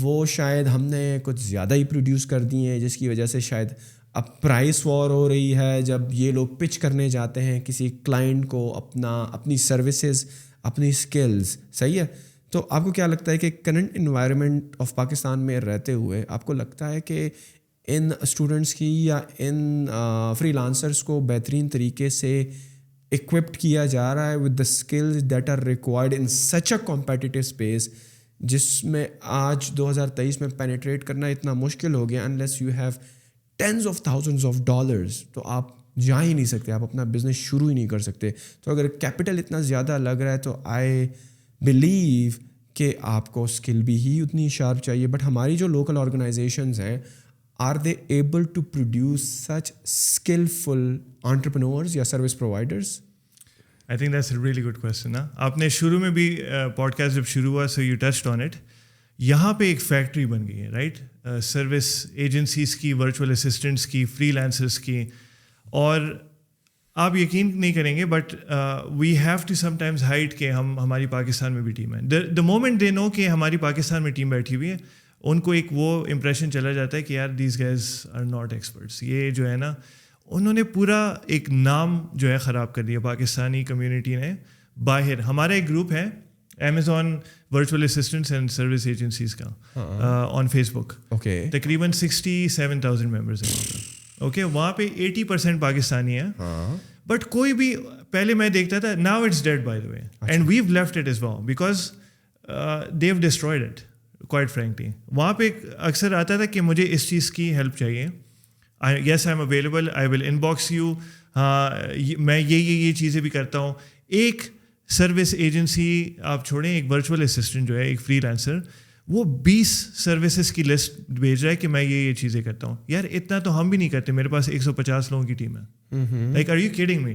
وہ شاید ہم نے کچھ زیادہ ہی پروڈیوس کر دی ہیں, جس کی وجہ سے شاید اب پرائس وار ہو رہی ہے جب یہ لوگ پچ کرنے جاتے ہیں کسی کلائنٹ کو اپنی سروسز, اپنی اسکلز, صحیح ہے. تو آپ کو کیا لگتا ہے کہ کرنٹ انوائرمنٹ آف پاکستان میں رہتے ہوئے آپ کو لگتا ہے کہ ان اسٹوڈنٹس کی یا ان فری لانسرس کو بہترین طریقے سے اکوپڈ کیا جا رہا ہے with the skills that are required in such a competitive space, جس میں آج 2023 میں پینیٹریٹ کرنا اتنا مشکل ہو گیا unless you have tens of thousands of dollars, تو آپ جا ہی نہیں سکتے, آپ اپنا بزنس شروع ہی نہیں کر سکتے. تو اگر کیپٹل اتنا زیادہ لگ رہا ہے تو آئی بلیو کہ آپ کو اسکل بھی ہی اتنی شارپ چاہیے. بٹ ہماری جو لوکل آرگنائزیشنز ہیں, are they able to produce such skillful entrepreneurs یا service providers? I think that's a really good question. آپ نے شروع میں بھی پوڈ کاسٹ جب شروع ہوا so you touched on it. یہاں پہ ایک فیکٹری بن گئی ہے, رائٹ, سروس ایجنسیز کی, ورچوئل اسسٹنٹس کی, فری لانسرس کی. اور آپ یقین نہیں کریں گے but we have to sometimes hide کہ ہماری پاکستان میں بھی ٹیم ہے. دا مومنٹ دے نو کہ ہماری پاکستان میں ٹیم بیٹھی ہوئی ہے, ان کو ایک وہ امپریشن چلا جاتا ہے کہ یار these guys are not experts. یہ جو ہے نا, انہوں نے پورا ایک نام جو ہے خراب کر دیا پاکستانی کمیونٹی نے باہر. ہمارا ایک گروپ ہے Amazon virtual assistants and service agencies کا آن فیس بک, تقریباً 67,000 ممبرز ہیں وہاں پہ. اوکے, وہاں پہ 80% پاکستانی ہیں. بٹ کوئی بھی, پہلے میں دیکھتا تھا, now it's dead by the way and we've left it is wow because they have destroyed it quite frankly. وہاں پہ اکثر آتا تھا کہ مجھے اس چیز کی ہیلپ چاہیے, yes I am available, I will inbox you, ہاں میں یہ چیزیں بھی کرتا ہوں. ایک سروس ایجنسی آپ چھوڑیں, ایک ورچوئل اسسٹنٹ جو ہے, ایک فری لانسر, وہ 20 سروسز کی لسٹ بھیج رہا ہے کہ میں یہ چیزیں کرتا ہوں. یار اتنا تو ہم بھی نہیں کرتے, میرے پاس 150 لوگوں کی ٹیم ہے. Like are you kidding me?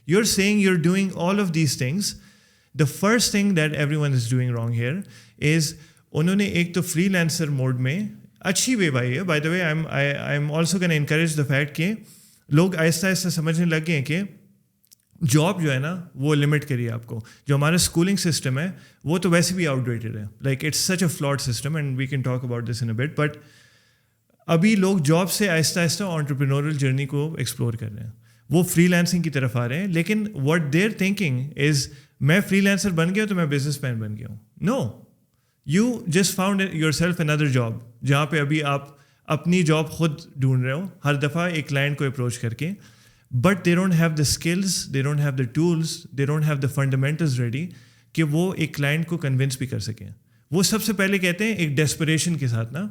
You are saying you are doing all of these things. The first thing that everyone is doing wrong here is انہوں نے ایک تو فری لانسر موڈ میں اچھی وے بائی ہے. By the way I am also can encourage the fact کہ لوگ آہستہ آہستہ سمجھنے لگ گئے ہیں کہ جاب جو ہے نا وہ لمٹ کریے آپ کو. جو ہمارا اسکولنگ سسٹم ہے وہ تو ویسے بھی آؤٹ ڈیٹڈ ہے, like it's such a flawed system and we can talk about this in a bit. But ابھی لوگ جاب سے آہستہ آہستہ انٹرپرینورل جرنی کو ایکسپلور کر رہے ہیں, وہ فری لانسنگ کی طرف آ رہے ہیں. لیکن واٹ دیر تھنکنگ از میں فری لانسر بن گیا تو میں بزنس مین بن گیا ہوں. No, you just found yourself اندر جاب جہاں پہ ابھی آپ اپنی جاب خود ڈھونڈ رہے ہو ہر دفعہ ایک کلائنٹ کو اپروچ کر کے. But they don't have the skills, they don't have the tools, they don't have the fundamentals ready کہ وہ ایک کلائنٹ کو کنونس بھی کر سکیں. وہ سب سے پہلے کہتے ہیں ایک ڈیسپریشن کے ساتھ نا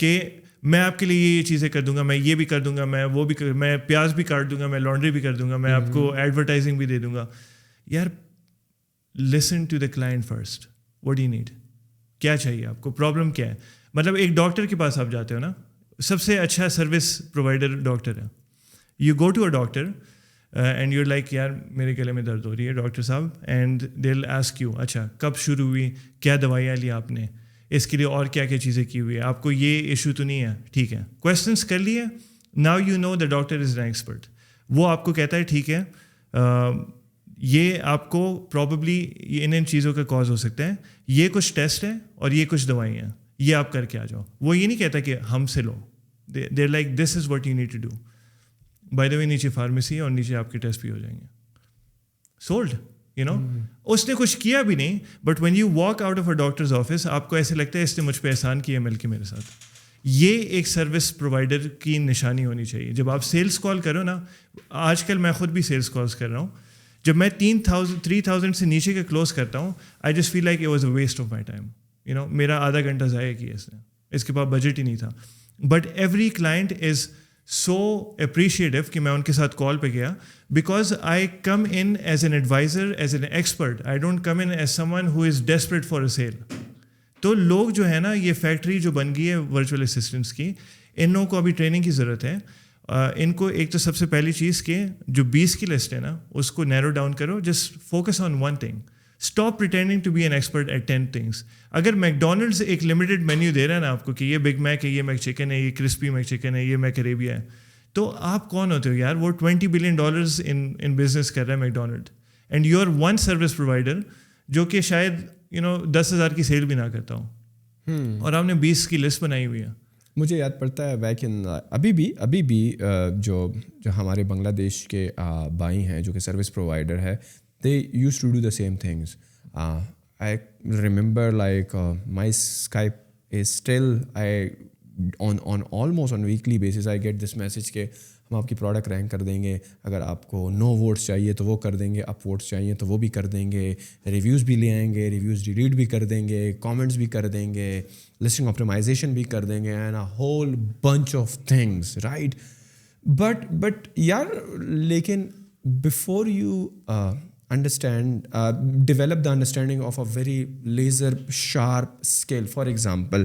کہ میں آپ کے لیے یہ چیزیں کر دوں گا, میں یہ بھی کر دوں گا, میں وہ بھی میں پیاز بھی کاٹ دوں گا, میں لانڈری بھی کر دوں گا, میں آپ کو ایڈورٹائزنگ بھی دے دوں گا. یار listen to the client first, what you need, کیا چاہیے آپ کو, پرابلم کیا ہے. مطلب ایک ڈاکٹر کے پاس آپ جاتے ہو نا, سب سے اچھا سروس پرووائڈر ڈاکٹر ہے. You go to a doctor, and you like یار میرے گلے میں درد ہو رہی ہے ڈاکٹر صاحب, and they will ask you اچھا کب شروع ہوئی, کیا دوائیاں لی آپ نے, اس کے لیے اور کیا کیا چیزیں کی ہوئی ہے, آپ کو یہ ایشو تو نہیں ہے, ٹھیک ہے, کویشچنس کر لیے, now you know the doctor is an expert. وہ آپ کو کہتا ہے ٹھیک ہے یہ آپ کو پرابیبلی ان چیزوں کا کاز ہو سکتا ہے, یہ کچھ ٹیسٹ ہیں اور یہ کچھ دوائیں ہیں, یہ آپ کر کے آ جاؤ. وہ یہ نہیں کہتا کہ ہم سے لو, they like this is what you need to do. By the way نیچے فارمیسی اور نیچے آپ کے ٹیسٹ بھی ہو جائیں گے, سولڈ. یو نو اس نے کچھ کیا بھی نہیں, but when you walk out of a doctors office آپ کو ایسے لگتا ہے اس نے مجھ پہ احسان کیا مل کے میرے ساتھ. یہ ایک سروس پرووائڈر کی نشانی ہونی چاہیے. جب آپ سیلس کال کرو نا, آج کل میں خود بھی سیلس کالس کر رہا ہوں, جب میں 3,000 سے نیچے کا کلوز کرتا ہوں, I just feel like it was a waste of my time. You know میرا آدھا گھنٹہ ضائع کیا اس نے, اس کے پاس بجٹ ہی نہیں تھا. But every client is so appreciative کہ میں ان کے ساتھ کال پہ گیا, because I come in as an advisor, as an expert. I don't come in as someone who is desperate for a sale. تو لوگ جو ہے نا, یہ فیکٹری جو بن گئی ہے ورچوئل اسسٹنٹس کی, ان لوگوں کو ابھی ٹریننگ کی ضرورت ہے. ان کو ایک تو سب سے پہلی چیز کہ جو 20 کی لسٹ ہے نا اس کو نیرو ڈاؤن کرو, just focus on one thing, stop pretending to be an expert at 10 things. اگر میکڈونلڈز ایک لمیٹڈ مینیو دے رہا ہے نا آپ کو کہ یہ بگ میک ہے, یہ میک چکن ہے, یہ کرسپی میک چکن ہے, یہ میک اریبیا ہے, تو آپ کون ہوتے ہو یار؟ وہ $20 billion ان بزنس کر رہا ہے McDonald, and you are one service provider جو کہ شاید 10,000 کی سیل بھی نہ کرتا ہوں, اور آپ نے 20 کی لسٹ بنائی ہوئی ہے. مجھے یاد پڑتا ہے بیک ان ابھی بھی جو ہمارے بنگلہ دیش کے بھائی ہیں جو کہ سروس پرووائڈر ہے, they used to do the same things. I remember like my Skype is still on almost on weekly basis I get this message کہ ہم آپ کی پروڈکٹ رینک کر دیں گے, اگر آپ کو نو ووٹس چاہیے تو وہ کر دیں گے, اپ ووٹس چاہیے تو وہ بھی کر دیں گے, ریویوز بھی لے آئیں گے, ریویوز ڈیلیٹ بھی کر دیں گے, کامنٹس بھی کر دیں گے, لسٹنگ آپٹیمائزیشن بھی کر دیں گے, and a whole bunch of things, right. But یار لیکن before you understand develop the understanding of a very laser sharp skill. For example,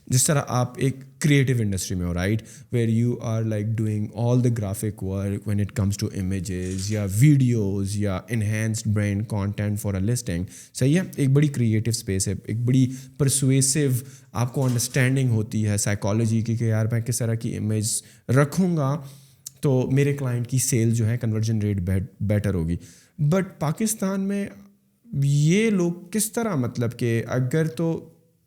جس طرح آپ ایک creative industry میں ہو, right, where you are like doing all the graphic work when it comes to images یا videos یا enhanced brand content for a listing. صحیح ہے, ایک بڑی creative space ہے, ایک بڑی persuasive آپ کو understanding ہوتی ہے psychology کی کہ یار میں کس طرح کی image رکھوں گا تو میرے کلائنٹ کی سیل جو ہے کنورژن ریٹ بیٹر ہوگی. بٹ پاکستان میں یہ لوگ کس طرح, مطلب کہ اگر تو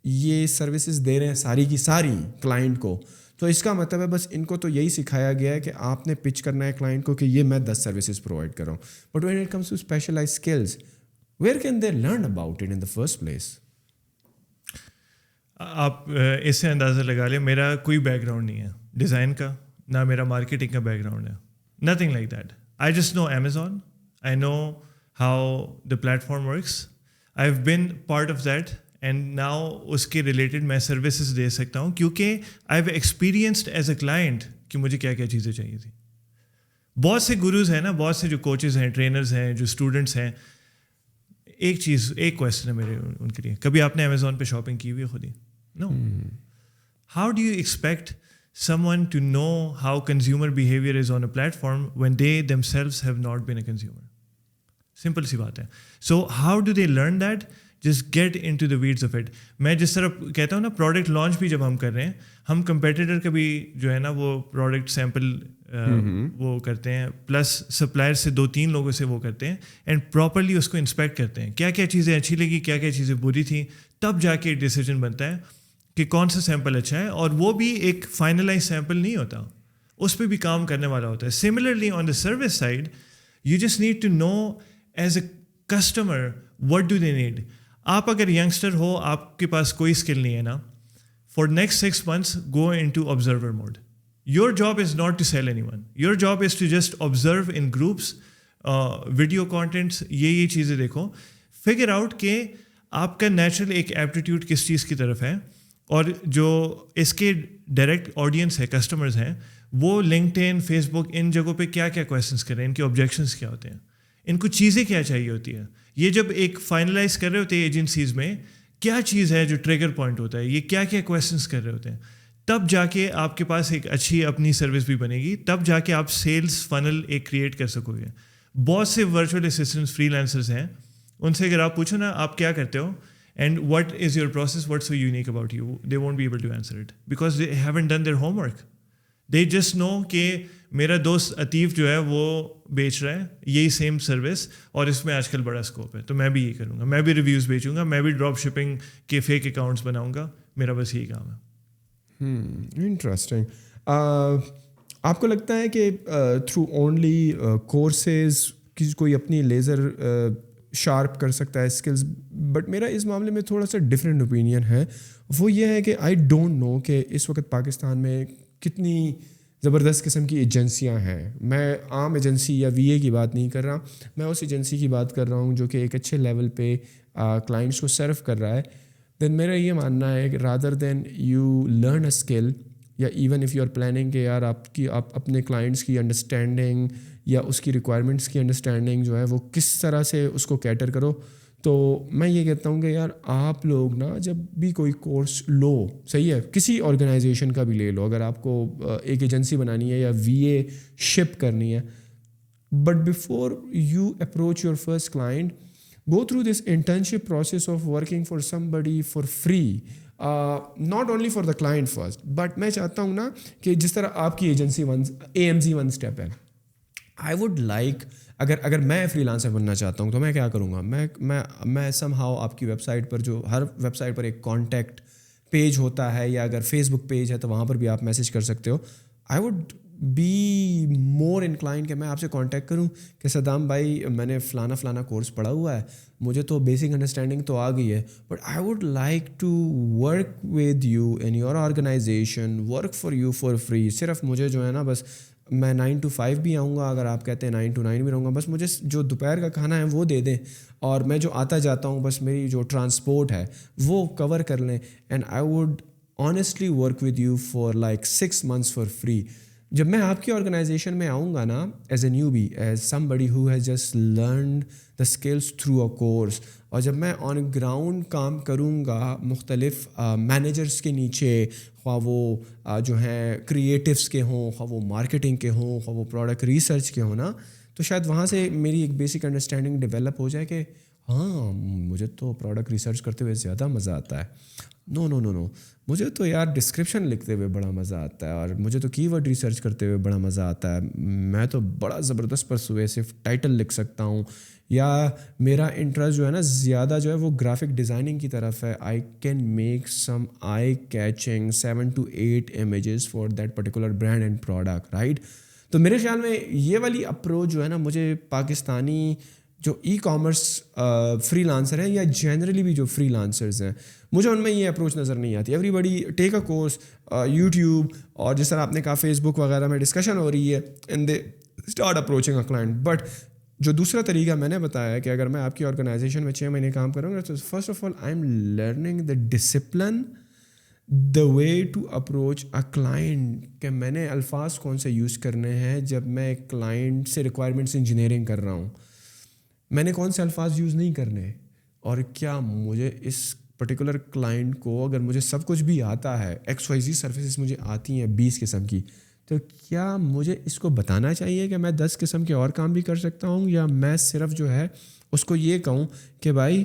یہ سروسز دے رہے ہیں ساری کی ساری کلائنٹ کو, تو اس کا مطلب ہے بس ان کو تو یہی سکھایا گیا ہے کہ آپ نے پچ کرنا ہے کلائنٹ کو کہ یہ میں 10 سروسز پرووائڈ کر رہا ہوں. But when it comes to specialize skills, where can they learn about it in the first place? آپ اس سے اندازہ لگا لیں, میرا کوئی بیک گراؤنڈ نہیں ہے ڈیزائن کا, نہ میرا مارکیٹنگ کا بیک گراؤنڈ ہے, nothing like that. I just know Amazon, I know how the platform works. I've been part of that, and now اس کے ریلیٹڈ میں سروسز دے سکتا ہوں کیونکہ I've experienced as a client کہ مجھے کیا کیا چیزیں چاہیے تھی. بہت سے گروز ہیں نا, بہت سے جو کوچز ہیں, ٹرینرز ہیں, جو اسٹوڈنٹس ہیں, ایک چیز, ایک کویسچن ہے میرے ان کے لیے, کبھی آپ نے امیزون پہ شاپنگ کی ہوئی ہے خود ہی؟ No. How do you expect someone to know how consumer behavior is on a platform when they themselves have not been a consumer? Simple سی بات ہے. So how do they learn that? Just get into the weeds of it. میں جس طرح کہتا ہوں نا, product launch بھی جب ہم کر رہے ہیں, ہم کمپیٹیٹر کا بھی جو ہے نا وہ پروڈکٹ سیمپل وہ کرتے ہیں, پلس سپلائر سے 2-3 لوگوں سے وہ کرتے ہیں, اینڈ پراپرلی اس کو انسپیکٹ کرتے ہیں, کیا کیا چیزیں اچھی لگی, کیا کیا چیزیں بری تھیں, تب جا کے ایک ڈیسیجن بنتا ہے کہ کون سا سیمپل اچھا ہے. اور وہ بھی ایک فائنلائز سیمپل نہیں ہوتا, اس پہ بھی کام کرنے والا ہوتا ہے. Similarly on the service side, you just need to know as a customer what do they need. آپ اگر ینگسٹر ہو, آپ کے پاس کوئی اسکل نہیں ہے نا, for next 6 months go into observer mode. Your job is not to sell anyone, your job is to just observe in groups, video contents, یہ چیزیں دیکھو, فگر آؤٹ کہ آپ کا نیچرل ایک ایپٹیٹیوڈ کس چیز کی طرف ہے, اور جو اس کے ڈائریکٹ آڈینس ہے, کسٹمرز ہیں, وہ لنکڈ ان, فیس بک, ان جگہوں پہ کیا کیا کویشچنس کریں, ان کے آبجیکشنس کیا ہوتے ہیں, ان کو چیزیں کیا چاہیے ہوتی ہے. یہ جب ایک فائنلائز کر رہے ہوتے ہیں ایجنسیز میں, کیا چیز ہے جو ٹریگر پوائنٹ ہوتا ہے, یہ کیا کیا کویشچنس کر رہے ہوتے ہیں, تب جا کے آپ کے پاس ایک اچھی اپنی سروس بھی بنے گی, تب جا کے آپ سیلس فنل ایک کریٹ کر سکو گے. بہت سے ورچوئل اسسٹنٹس فری لانسرز ہیں, ان سے اگر آپ پوچھو نا آپ کیا کرتے ہو and what is your process, what so unique about you, they won't be able to answer it because they haven't done their homework. They just know کہ میرا دوست عطیف جو ہے وہ بیچ رہا ہے یہی سیم سروس اور اس میں آج کل بڑا اسکوپ ہے, تو میں بھی یہی کروں گا, میں بھی ریویوز بیچوں گا, میں بھی ڈراپ شپنگ کے فیک اکاؤنٹس بناؤں گا, میرا بس یہی کام ہے. انٹرسٹنگ. آپ کو لگتا ہے کہ تھرو اونلی کورسز کوئی اپنی لیزر شارپ کر سکتا ہے اسکلز؟ بٹ میرا اس معاملے میں تھوڑا سا ڈفرینٹ اوپینین ہے. وہ یہ ہے کہ آئی ڈونٹ نو کہ اس وقت پاکستان میں کتنی زبردست قسم کی ایجنسیاں ہیں. میں عام ایجنسی یا وی اے کی بات نہیں کر رہا, میں اس ایجنسی کی بات کر رہا ہوں جو کہ ایک اچھے لیول پہ کلائنٹس کو سرو کر رہا ہے. دین میرا یہ ماننا ہے کہ rather than you learn a skill, یا even if you are planning کہ یار آپ اپنے کلائنٹس کی انڈرسٹینڈنگ یا اس کی ریکوائرمنٹس کی انڈرسٹینڈنگ جو ہے وہ کس طرح سے اس کو کیٹر کرو. تو میں یہ کہتا ہوں کہ یار آپ لوگ نا جب بھی کوئی کورس لو, صحیح ہے, کسی آرگنائزیشن کا بھی لے لو, اگر آپ کو ایک ایجنسی بنانی ہے یا وی اے شپ کرنی ہے, but before you approach your first client, go through this internship process of working for somebody for free, not only for the client first, but میں چاہتا ہوں نا کہ جس طرح آپ کی ایجنسی AMZ ون اسٹیپ ہے, I would like اگر میں فری لانسر بننا چاہتا ہوں تو میں کیا کروں گا, میں سم ہاؤ آپ کی ویب سائٹ پر, جو ہر ویب سائٹ پر ایک کانٹیکٹ پیج ہوتا ہے, یا اگر فیس بک پیج ہے تو وہاں پر بھی آپ میسیج کر سکتے ہو. I would be more incline کہ میں آپ سے کانٹیکٹ کروں کہ صدام بھائی میں نے فلانا کورس پڑھا ہوا ہے, مجھے تو بیسک انڈرسٹینڈنگ تو آ گئی ہے, but I would like to work with you in your organization, work for you for free. صرف مجھے جو ہے نا بس میں 9 to 5 بھی آؤں گا, اگر آپ کہتے ہیں 9 to 9 بھی رہوں گا, بس مجھے جو دوپہر کا کھانا ہے وہ دے دیں, اور میں جو آتا جاتا ہوں بس میری جو ٹرانسپورٹ ہے وہ کور کر لیں. And I would honestly work with you for like 6 months for free. جب میں آپ کی آرگنائزیشن میں آؤں گا نا, as a newbie, as somebody who has just learned the skills through a course, اور جب میں آن گراؤنڈ کام کروں گا مختلف مینیجرس کے نیچے, خواہ وہ جو ہیں کریٹیوس کے ہوں, خواہ وہ مارکیٹنگ کے ہوں, خواہ وہ پروڈکٹ ریسرچ کے ہوں نا, تو شاید وہاں سے میری ایک بیسک انڈرسٹینڈنگ ڈیولپ ہو جائے کہ ہاں مجھے تو پروڈکٹ ریسرچ کرتے ہوئے زیادہ مزہ آتا ہے. نو مجھے تو یار ڈسکرپشن لکھتے ہوئے بڑا مزہ آتا ہے, اور مجھے تو کی ورڈ ریسرچ کرتے ہوئے بڑا مزہ آتا ہے. میں تو بڑا زبردست پرسویسو ٹائٹل لکھ سکتا ہوں, یا میرا انٹرسٹ جو ہے نا زیادہ جو ہے وہ گرافک ڈیزائننگ کی طرف ہے. I can make some I catching 7 to 8 images for that particular brand and product, right. تو میرے خیال میں یہ والی اپروچ جو ہے نا, مجھے پاکستانی جو ای کامرس فری لانسر ہیں یا جنرلی بھی جو فری لانسرز ہیں, مجھے ان میں یہ اپروچ نظر نہیں آتی. Everybody take a course, YouTube, اور جس طرح آپ نے کہا فیس بک وغیرہ میں ڈسکشن ہو رہی ہے, and they start approaching a client. But جو دوسرا طریقہ میں نے بتایا ہے کہ اگر میں آپ کی آرگنائزیشن میں 6 مہینے کام کروں گا, تو first of all I am learning the discipline, the way to approach a client, کہ میں نے الفاظ کون سے یوز کرنے ہیں جب میں ایک کلائنٹ سے ریکوائرمنٹس انجینئرنگ کر رہا ہوں, میں نے کون سے الفاظ یوز نہیں کرنے, اور کیا مجھے اس پرٹیکولر کلائنٹ کو, اگر مجھے سب کچھ بھی آتا ہے, XYZ سروسز مجھے آتی ہیں 20 قسم کی, تو کیا مجھے اس کو بتانا چاہیے کہ میں 10 قسم کے اور کام بھی کر سکتا ہوں, یا میں صرف جو ہے اس کو یہ کہوں کہ بھائی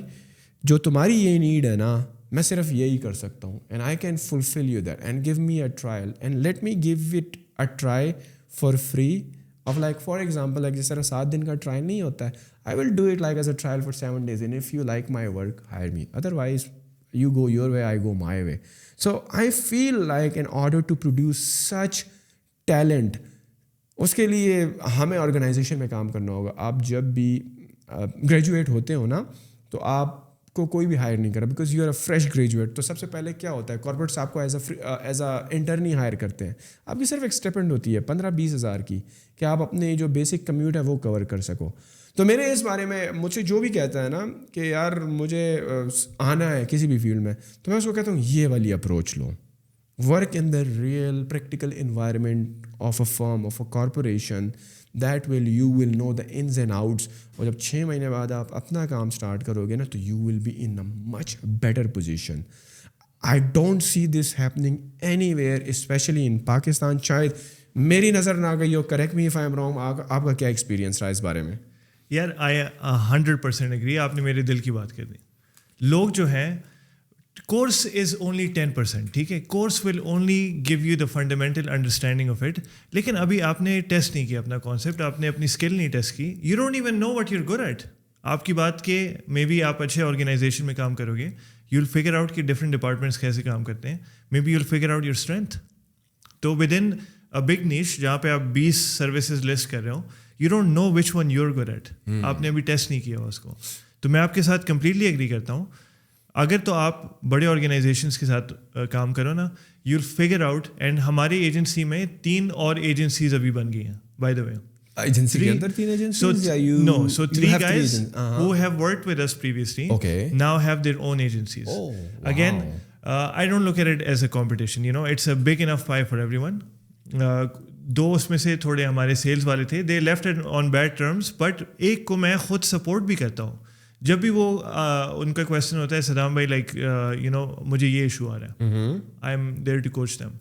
جو تمہاری یہ نیڈ ہے نا میں صرف یہی کر سکتا ہوں, and I can fulfil you that, and give me a trial, and let me give it a try for free. of like for example like جس طرح 7 دن کا ٹرائل نہیں ہوتا ہے, I will do it like as a trial for 7 days, and if you like my work hire me, otherwise you go your way, I go my way. So I feel like in order to produce such talent, اس کے لیے ہمیں organization میں کام کرنا ہوگا. آپ جب بھی graduate ہوتے ہو نا, تو آپ کو کوئی بھی ہائر نہیں کرا because you are a fresh graduate. تو سب سے پہلے کیا ہوتا ہے, کارپوریٹس آپ کو ایز اے انٹرنی ہائر کرتے ہیں. آپ کی صرف ایک اسٹیپنڈ ہوتی ہے 15-20 ہزار کی, کہ آپ اپنے جو بیسک کمیوٹ ہے وہ کور کر سکو. تو میرے اس بارے میں مجھ سے جو بھی کہتا ہے نا کہ یار مجھے آنا ہے کسی بھی فیلڈ میں, تو میں اس کو کہتا ہوں یہ والی اپروچ لو. Work in the real practical environment of a firm, of a corporation, that you will know the ins and outs. اور جب 6 مہینے بعد آپ اپنا کام اسٹارٹ کرو گے نا, تو you will be in a much better position. I don't see this happening anywhere, especially in Pakistan. شاید میری نظر نہ گئی ہو, correct me if I'm wrong. آپ کا کیا ایکسپیرینس رہا اس بارے میں؟ یار آئی 100% اگری. آپ نے میرے دل کی بات کر دی. لوگ جو ہیں کورس از اونلی 10%, ٹھیک ہے, course will only give you the fundamental understanding of it. لیکن ابھی آپ نے ٹیسٹ نہیں کیا اپنا کانسیپٹ, آپ نے اپنی اسکل نہیں ٹیسٹ کی. You don't even know what you are good at. آپ کی بات کہ مے بی آپ اچھے آرگنائزیشن میں کام کرو گے, یو ول فگر آؤٹ کہ ڈفرینٹ ڈپارٹمنٹس کیسے کام کرتے ہیں, maybe you will figure out your strength. تو within a big niche جہاں پہ آپ 20 سروسز لسٹ کر رہے ہو, you don't know which one you are good at. آپ نے ابھی ٹیسٹ نہیں کیا ہوا اس کو. تو میں آپ کے ساتھ کمپلیٹلی ایگری کرتا ہوں. اگر تو آپ بڑے آرگنائزیشنس کے ساتھ کام کرو نا, you will figure out. And ہماری ایجنسی میں 3 اور ایجنسیز ابھی بن گئی ہیں بائی دا وے. ایجنسی کے اندر 3 ایجنسیز یا you? No, so 3 guys who have worked with us previously now have their own agencies. Again, I don't look at it as a competition, you know, it's a big enough pie for everyone. 2 اس میں سے تھوڑے ہمارے sales والے تھے, they left it on bad terms, but ایک کو میں خود سپورٹ بھی کرتا ہوں. جب بھی وہ ان کا کویشچن ہوتا ہے, صدام بھائی لائک یو نو مجھے یہ ایشو آ رہا ہے, I am there to coach them.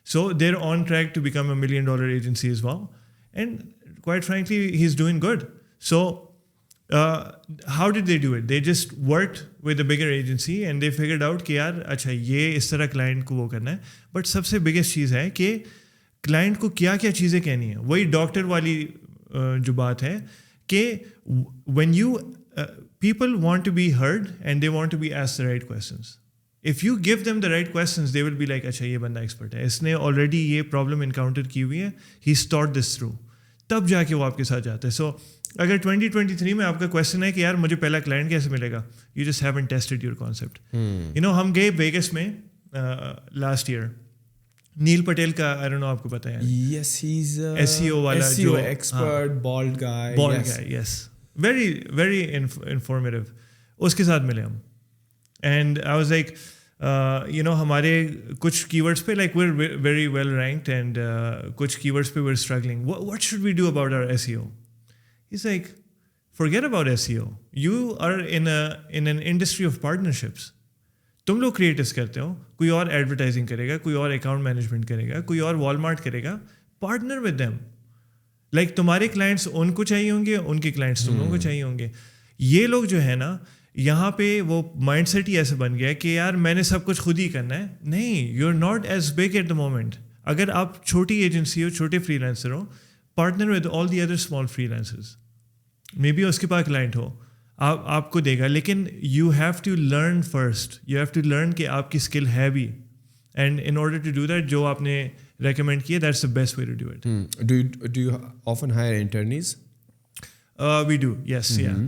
So they are on track to become a $1 million agency is wow. And quite frankly, he's doing good. So, how did they do it? They just worked with a bigger agency and they figured out کہ یار اچھا یہ اس طرح client کو وہ کرنا ہے. But سب سے بگیسٹ چیز ہے کہ کلائنٹ کو کیا کیا چیزیں کہنی ہیں. وہی ڈاکٹر والی جو بات ہے کہ when you people want to be heard and they want to be asked the right questions. If you give them the right questions, they will be like اچھا یہ بندہ ایکسپرٹ ہے, اس نے آلریڈی یہ پرابلم انکاؤنٹر کی ہوئی ہے, he's thought this through. تب جا کے وہ آپ کے ساتھ جاتا ہے. سو اگر 2023 میں آپ کا کویشچن ہے کہ یار مجھے پہلا کلائنٹ کیسے ملے گا, you just haven't tested your concept. You know ہم گئے ویگس میں لاسٹ ایئر, نیل پٹیل کا آئی ڈونٹ نو آپ کو پتہ ہے, یس ہی از SEO والا جو expert, bald guy, yes, very very informative. اس کے ساتھ ملے ہم, and I was like you know ہمارے کچھ کی ورڈس پہ like we're very well ranked and کچھ کی ورڈس پہ we're struggling, what should we do about our SEO. He's like, forget about SEO. You are in an industry of partnerships. تم لوگ curators کرتے ہو, کوئی اور advertising کرے گا, کوئی اور اکاؤنٹ مینجمنٹ کرے گا, کوئی اور والمارٹ کرے گا. Partner with them. لائک تمہارے کلائنٹس ان کو چاہیے ہوں گے, ان کے کلائنٹس تم لوگوں کو چاہیے ہوں گے. یہ لوگ جو ہے نا, یہاں پہ وہ مائنڈ سیٹ ہی ایسے بن گیا ہے کہ یار میں نے سب کچھ خود ہی کرنا ہے. نہیں, you are not as big at the moment. اگر آپ چھوٹی ایجنسی ہو, چھوٹے فری لانسر ہو, partner with all the other small freelancers. Maybe اس کے پاس کلائنٹ ہو, آپ کو دے گا, لیکن you have to learn first. You have to learn کہ آپ کی اسکل ہے بھی, and in order to do that جو آپ نے ریکمینڈ کیا, that's the best way to do it. Do you often hire internees? We do, yes, yeah.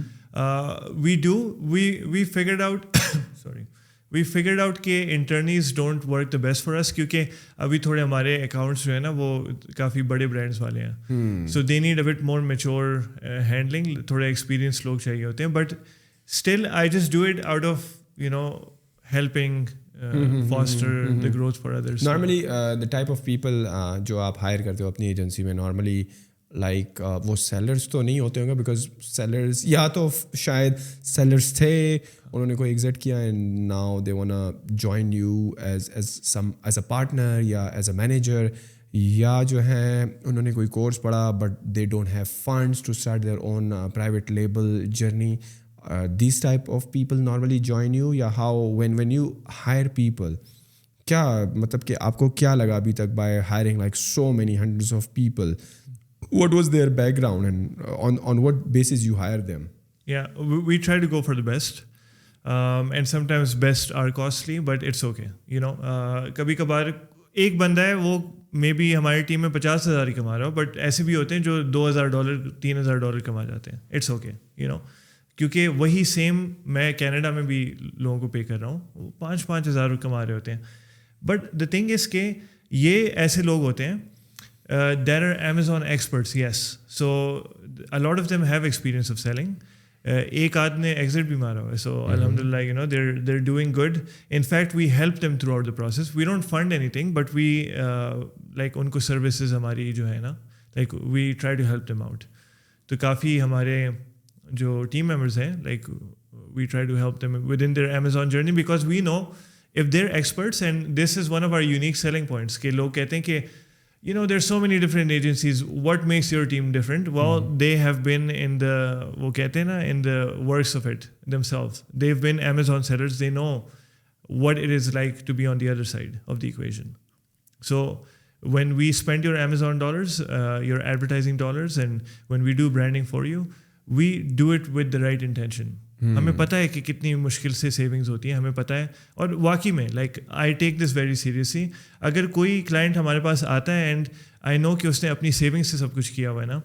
We do. We figured out sorry, we figured out کہ internees don't work the best for us, کیونکہ ابھی تھوڑے ہمارے accounts جو ہے نا وہ کافی بڑے برانڈس والے ہیں. So they need a bit more mature handling, تھوڑے ایکسپیرینس لوگ چاہیے ہوتے ہیں. But still I just do it out of, you know, helping foster the growth for others. Normally the type of people جو آپ higher کرتے ہو اپنی agency میں, نارملی لائک وہ سیلرس تو نہیں ہوتے ہوں گے, بیکاز سیلرس یا تو شاید سیلرس تھے, انہوں نے کوئی ایگزٹ کیا and now they wanna join you as a partner یا ایز اے مینیجر, یا جو ہیں انہوں نے کوئی کورس پڑھا but they don't have funds to start their own private label journey. These type of people normally join you, یا how when you hire people, کیا مطلب کہ آپ کو کیا لگا ابھی تک by hiring like so many hundreds of people, what was their background and on what basis you hire them? Yeah, we try to go for the best, and sometimes best are costly, but it's okay, you know. kabhi kabar ایک بندہ ہے وہ may be ہماری team میں 50,000 ہی کما رہا ہو, but ایسے بھی ہوتے ہیں جو $2,000 $3,000 کما جاتے ہیں. اٹس اوکے, یو نو, کیونکہ وہی سیم میں کینیڈا میں بھی لوگوں کو پے کر رہا ہوں, وہ 5,000 کما رہے ہوتے ہیں. بٹ دا تھنگ از کہ یہ ایسے لوگ ہوتے ہیں, there are Amazon experts, yes. So a lot of them have experience of selling. ایک آدھ نے ایگزٹ بھی مارا ہوا ہے, سو الحمدللہ, you know, they're doing good. In fact, we help them throughout the process. We don't fund anything, but we like ان کو services ہماری جو ہے نا, like we try to help them out. تو کافی ہمارے جو ٹیم ممبرس ہیں, like we try to help them within their Amazon journey, because we know if they're experts, and this is one of our unique selling points, کہ لوگ کہتے ہیں کہ you know there's so many different agencies, what makes your team different? Well, they have been in the وہ کہتے ہیں نا in the works of it themselves. They've been Amazon sellers, they know what it is like to be on the other side of the equation. So when we spend your Amazon dollars, your advertising dollars, and when we do branding for you, we do it with the right intention. ہمیں پتہ ہے کہ کتنی مشکل سے savings ہوتی ہیں, ہمیں پتہ ہے, اور واقعی میں like I take this very seriously. اگر کوئی کلائنٹ ہمارے پاس آتا ہے اینڈ آئی نو کہ اس نے اپنی سیونگ سے سب کچھ کیا ہوا ہے نا,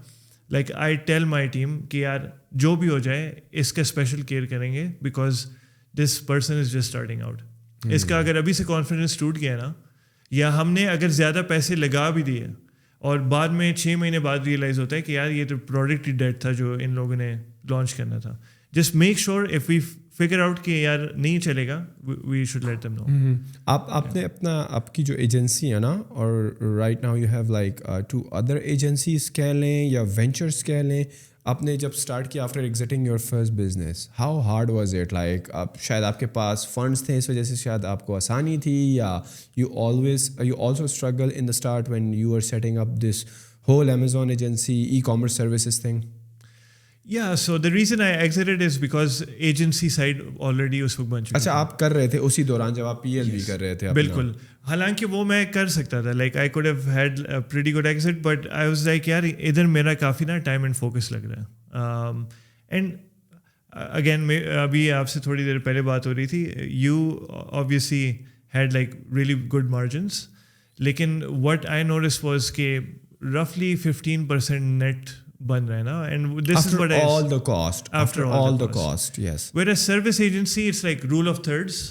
like I tell my team کہ یار جو بھی ہو جائے اس کا اسپیشل کیئر کریں گے, because this person is just starting out. اس کا اگر ابھی سے کانفیڈنس ٹوٹ گیا نا, یا ہم نے اگر زیادہ پیسے لگا بھی دیے اور بعد میں 6 مہینے بعد ریئلائز ہوتا ہے کہ یار یہ تو پروڈکٹ ہی ڈیڈ تھا جو ان لوگوں نے لانچ کرنا تھا, just make sure if we figure out کہ یار نہیں چلے گا, we should let them know. آپ نے اپنا آپ کی جو ایجنسی ہے نا, اور right now you have like 2 other agencies کہہ لیں یا وینچرس کہہ لیں, آپ نے جب اسٹارٹ کیا after existing your first business, how hard was it? Like آپ شاید آپ کے پاس فنڈس تھے اس وجہ سے شاید آپ کو آسانی تھی, یا you also struggle in the start when you are setting up this whole Amazon agency e commerce services thing? Yeah, so the reason I exited is because agency side already اس وقت بن چکا. اچھا, آپ کر رہے تھے اسی دوران جب آپ PL بھی کر رہے تھے؟ بالکل, حالانکہ وہ میں کر سکتا تھا, like I could have had pretty good exit, but I was like یار ادھر میرا کافی نا ٹائم اینڈ فوکس لگ رہا ہے. اینڈ اگین ابھی آپ سے تھوڑی دیر پہلے بات ہو رہی تھی, you obviously had like really good margins, لیکن وٹ آئی نوٹس واز کہ رفلی 15% نیٹ بن رہا ہے نا, and this is what all the cost, after all the cost, yes. Whereas service agency, it's like rule of thirds.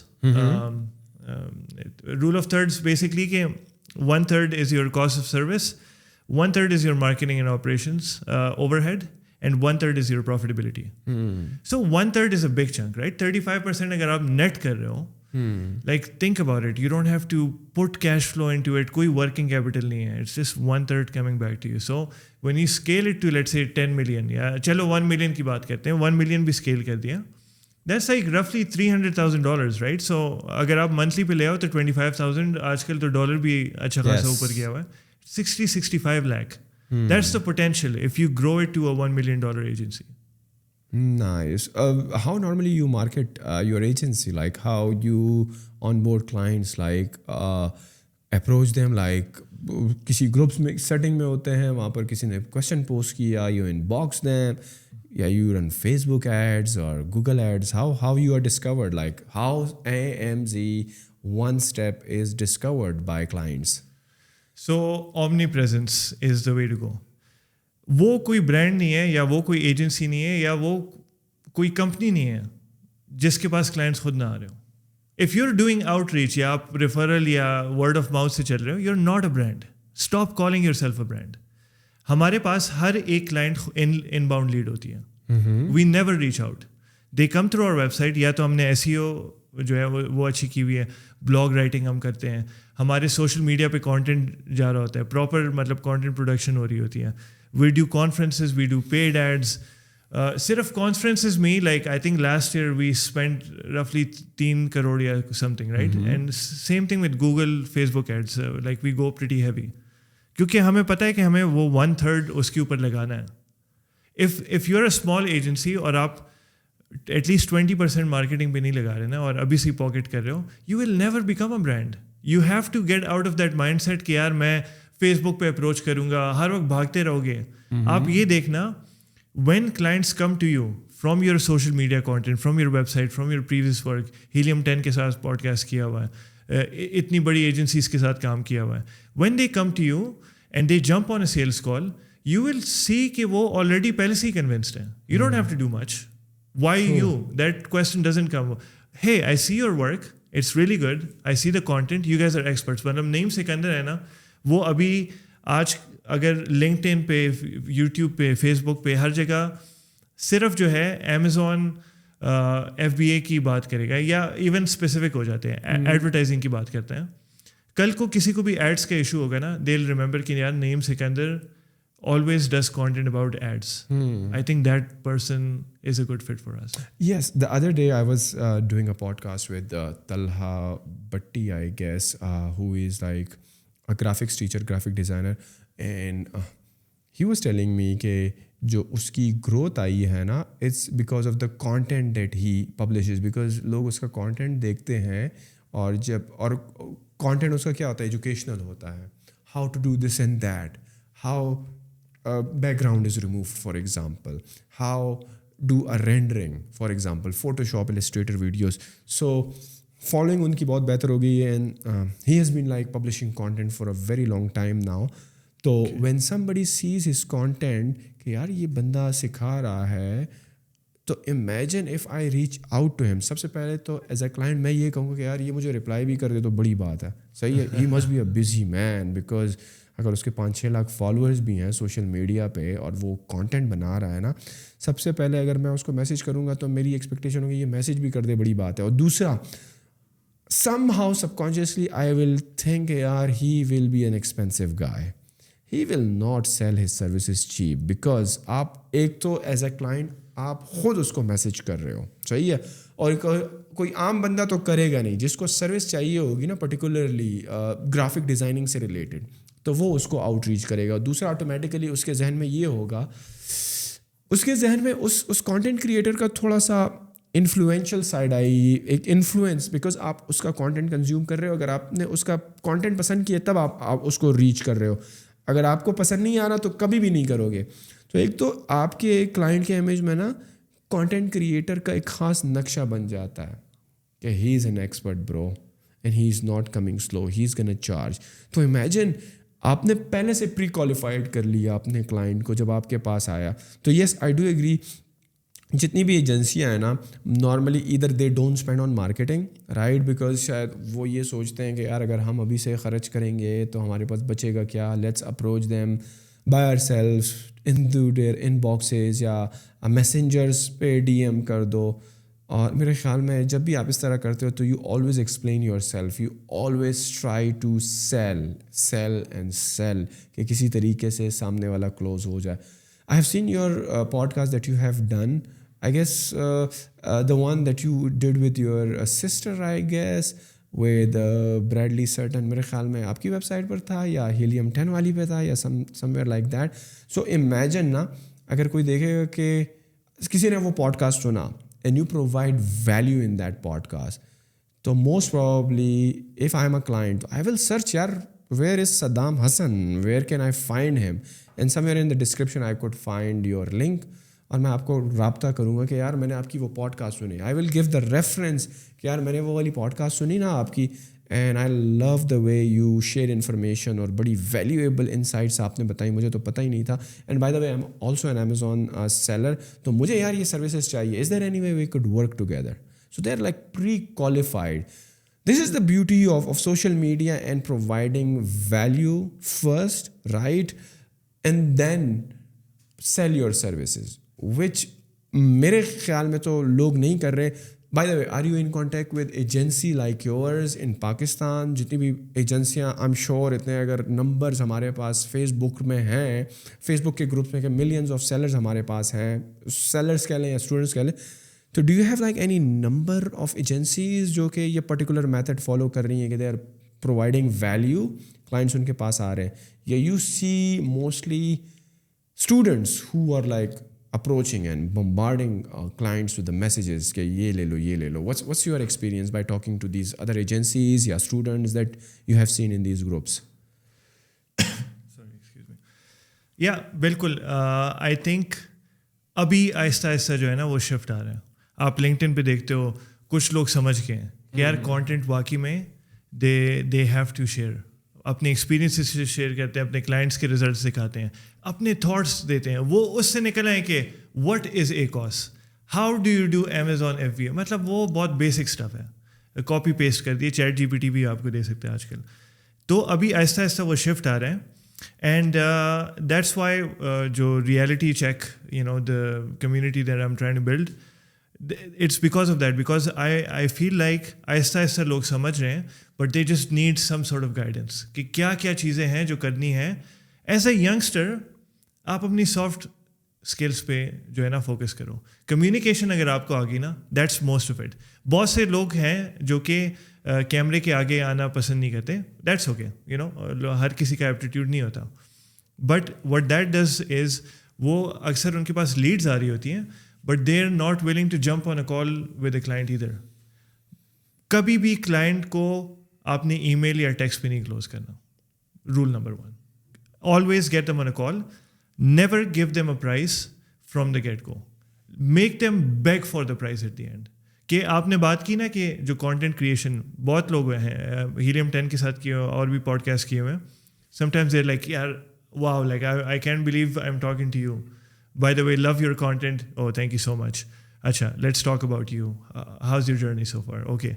Rule of thirds basically کہ 1/3 is your cost of service, 1/3 is your marketing and operations overhead, and 1/3 is your profitability. So 1/3 is a big chunk, right? 35% اگر آپ net کر رہے ہو, like think about it, you don't have to put cash flow into it, کوئی working capital نہیں ہے, it's just 1/3 coming back to you. So when you scale it to let's say 10 million, یا چلو 1 million کی بات کرتے ہیں, 1 million بھی scale کر دیا, that's like roughly $300,000, right? So اگر آپ monthly پہ لے آؤ تو 25,000, آج کل تو ڈالر بھی اچھا خاصا اوپر گیا ہوا ہے, 60-65 lakh. That's the potential if you grow it to a $1 million agency. Nice. How normally you market your agency? Like how you onboard clients? Like approach them? Like کسی گروپس میں سیٹنگ میں ہوتے ہیں, وہاں پر کسی نے کوشچن پوسٹ کیا, you inbox them, یا you run Facebook ads or Google ads? How you are discovered? Like how AMZ one step is discovered by clients? So Omni-presence is the way to go. وہ کوئی brand نہیں ہے, یا وہ کوئی agency نہیں ہے, یا وہ کوئی کمپنی نہیں ہے جس کے پاس کلائنٹس خود نہ آ رہے ہو. If you are doing outreach, یا آپ ریفرل یا ورڈ آف ماؤتھ سے چل رہے ہو, you are not a brand. Stop calling yourself a brand. ہمارے پاس ہر ایک کلائنٹ ان باؤنڈ لیڈ ہوتی ہے. We never reach out, they come through our website, یا تو ہم نے SEO جو ہے وہ اچھی کی ہوئی ہے, بلاگ رائٹنگ ہم کرتے ہیں, ہمارے سوشل میڈیا پہ کانٹینٹ جا رہا ہوتا ہے, پراپر مطلب کانٹینٹ پروڈکشن ہو رہی ہوتی ہے. We do conferences, we do paid ads. صرف conferences میں like I think last year we spent roughly 3 crore یا something, right? And same thing with Google, Facebook ads. Like we go pretty heavy. کیونکہ ہمیں پتہ ہے کہ ہمیں وہ 1/3 اس کے اوپر لگانا ہے. If you're a small agency اور آپ at least 20% marketing پہ نہیں لگا رہے نا, اور ابھی سے پاکٹ کر رہے ہو, you will never become a brand. You have to get out of that mindset کہ یار میں فیس بک پہ اپروچ کروں گا, ہر وقت بھاگتے رہو گے. آپ یہ دیکھنا, when clients come to you from your social media content, from your website, from your previous work, Helium 10 کے ساتھ پوڈ کاسٹ کیا ہوا ہے, اتنی بڑی ایجنسیز کے ساتھ کام کیا ہوا ہے, when they come to you and they jump on a sales call, you will see کہ وہ آلریڈی پہلے سے ہی کنوینسڈ ہیں. You don't have to do much. Why you? That question doesn't come. Hey I see your work, it's really good, I see the content, you guys are experts. مطلب name Sikandar ہے نا, وہ ابھی آج اگر لنکڈ ان پہ, YouTube پہ, face بک پہ, ہر جگہ صرف جو ہے Amazon FBA کی بات کرے گا, یا ایون اسپیسیفک ہو جاتے ہیں, ایڈورٹائزنگ کی بات کرتے ہیں. کل کو کسی کو بھی ایڈس کا ایشو ہوگا نا, دے ول ریمبر کہ یار نیم Sikandar always does content about ads. I think that person is a good fit for us. Yes, the other day I was doing a podcast with Talha Bhatti, I guess, who is like a graphics teacher, graphic designer, and he was telling me کہ جو اس کی growth آئی ہے نا, it's because of the content that he publishes, because لوگ اس کا content دیکھتے ہیں, اور کانٹینٹ اس کا کیا ہوتا ہے, ایجوکیشنل ہوتا ہے, how to do this and that, how background is removed for example, how do a rendering for example, Photoshop, Illustrator videos. So following ان کی بہت بہتر ہو گئی ہے, and he has been like publishing content for a very long time now. تو وین somebody sees his content کہ یار یہ بندہ سکھا رہا ہے, تو imagine if I reach out to him. سب سے پہلے تو ایز اے کلائنٹ میں یہ کہوں گا کہ یار یہ مجھے رپلائی بھی کر دے تو بڑی بات ہے, صحیح ہے. He must be a busy man, because اگر اس کے 5-6 لاکھ فالوورز بھی ہیں سوشل میڈیا پہ اور وہ کانٹینٹ بنا رہا ہے نا, سب سے پہلے اگر میں اس کو میسیج کروں گا تو میری ایکسپیکٹیشن ہوگی یہ میسیج بھی کر دے, بڑی بات ہے. اور دوسرا, somehow subconsciously I will think yaar he will be an expensive guy, he will not sell his services cheap, because آپ ایک تو ایز اے کلائنٹ آپ خود اس کو میسیج کر رہے ہو, صحیح ہے, اور کوئی عام بندہ تو کرے گا نہیں. جس کو سروس چاہیے ہوگی نا پرٹیکولرلی گرافک ڈیزائننگ سے ریلیٹڈ, تو وہ اس کو آؤٹ ریچ کرے گا. دوسرا, آٹومیٹیکلی اس کے ذہن میں یہ ہوگا, اس کے ذہن میں اس کانٹینٹ کریٹر کا تھوڑا سا انفلوئنشل سائڈ آئی, ایک انفلوئنس, بیکاز آپ اس کا کانٹینٹ کنزیوم کر رہے ہو. اگر آپ نے اس کا کانٹینٹ پسند کیا تب آپ اس کو ریچ کر رہے ہو, اگر آپ کو پسند نہیں آ رہا تو کبھی بھی نہیں کرو گے. تو ایک تو آپ کے کلائنٹ کے امیج میں نا کانٹینٹ کریٹر کا ایک خاص نقشہ بن جاتا ہے کہ he is an expert bro and he is not coming slow, he is gun charge. تو امیجن آپ نے پہلے سے پری کوالیفائڈ کر لیا اپنے کلائنٹ کو جب آپ کے پاس آیا. تو یس, آئی ڈو ایگری, جتنی بھی ایجنسیاں ہیں نا, normally either they don't spend on marketing, right, because شاید وہ یہ سوچتے ہیں کہ یار اگر ہم ابھی سے خرچ کریں گے تو ہمارے پاس بچے گا کیا, let's approach them by our self in their inboxes یا میسنجرس پہ ڈی ایم کر دو. اور میرے خیال میں جب بھی آپ اس طرح کرتے ہو تو you always explain your self, you always try to sell and sell, کہ کسی طریقے سے سامنے والا کلوز ہو جائے. I have seen your podcast that you have done, I guess the one that you did with your sister, I guess, with Bradley Sutton, میرے خیال میں آپ کی ویب سائٹ پر تھا یا ہیلیم 10 والی پہ تھا یا somewhere like that. So imagine نا, اگر کوئی دیکھے گا کہ کسی نے وہ پوڈ کاسٹ سنا and you provide value in that podcast, تو most probably if I am a client, I will search یار where is Saddam Hasan, where can I find him, and somewhere in the description I could find your link, اور میں آپ کو رابطہ کروں گا کہ یار میں نے آپ کی وہ پوڈ کاسٹ سنی. I will give the reference کہ یار میں نے وہ والی پوڈ کاسٹ سنی نا آپ کی, and I love the way you share information, اور بڑی ویلیویبل انسائٹس آپ نے بتائی, مجھے تو پتہ ہی نہیں تھا. And by the way I am also an Amazon seller, تو مجھے یار یہ سروسز چاہیے, is there any way we could work together. So they are like prequalified. This is the beauty of social media and providing value first, right, and then sell your services, which میرے خیال میں تو لوگ نہیں کر رہے. By the way, are you in contact with agency like yours ان پاکستان؟ جتنی بھی ایجنسیاں, آئی ایم شیور اتنے اگر نمبرز ہمارے پاس فیس بک میں ہیں, فیس بک کے گروپس میں کہ ملینز آف سیلرز ہمارے پاس ہیں, سیلرز کہہ لیں یا اسٹوڈنٹس کہہ لیں. تو do you have like any number of agencies جو کہ یہ پرٹیکولر میتھڈ فالو کر رہی ہیں کہ they are providing value, clients ان کے پاس آ رہے ہیں, یا you see mostly students who are like approaching and bombarding clients with the messages کہ یہ لے لو. What's your experience by talking to these other agencies یا students that you have seen in these groups? Sorry, excuse me. Yeah, بالکل. I think ابھی آہستہ آہستہ جو ہے نا وہ شفٹ آ رہا ہے. آپ لنکڈ ان پہ دیکھتے ہو کچھ لوگ سمجھ گئے ہیں کہ یار کانٹینٹ واقعی میں they have to share, اپنے ایکسپیرینس سے شیئر کرتے ہیں, اپنے کلائنٹس کے ریزلٹس دکھاتے ہیں, اپنے تھاٹس دیتے ہیں. وہ اس سے نکل آئے کہ what is ACoS, how do you do Amazon F B A, مطلب وہ بہت بیسک اسٹف ہے, کاپی پیسٹ کر دیے, چیٹ جی پی ٹی بھی آپ کو دے سکتے ہیں آج کل. تو ابھی آہستہ آہستہ وہ شفٹ آ رہا ہے, اینڈ دیٹس وائی جو reality check, you know, the community that I am trying to build, it's because of that, because I feel like آہستہ آہستہ لوگ سمجھ رہے ہیں, but they just need some sort of guidance کہ کیا کیا چیزیں ہیں جو کرنی ہیں. ایز اے ینگسٹر آپ اپنی سافٹ اسکلس پہ جو ہے نا فوکس کرو. کمیونیکیشن اگر آپ کو آ گئی نا, دیٹس موسٹ آف اٹ. بہت سے لوگ ہیں جو کہ کیمرے کے آگے آنا پسند نہیں کرتے, دیٹس اوکے, یو نو, ہر کسی کا ایپٹیٹیوڈ نہیں ہوتا. But what that does is, وہ اکثر ان کے پاس لیڈز آ رہی ہوتی ہیں, but they are not willing to jump on a call with a client ادھر. کبھی بھی کلائنٹ کو آپ نے ای میل یا ٹیکسٹ پہ نہیں کلوز کرنا. Roll number 1, always get them on a call. Never give them a price from the get-go. Make them beg for the price at the end. کہ آپ نے بات کی نا کہ جو کانٹینٹ کریشن بہت لوگ ہیں, ہیلیم 10 کے ساتھ کیے اور بھی پوڈ کاسٹ کیے ہوئے ہیں. Sometimes they're like, یار wow, like I can't believe I'm talking to you. By the way, love your content. Oh, thank you so much. اچھا, let's talk about you. How's your journey so far? Okay.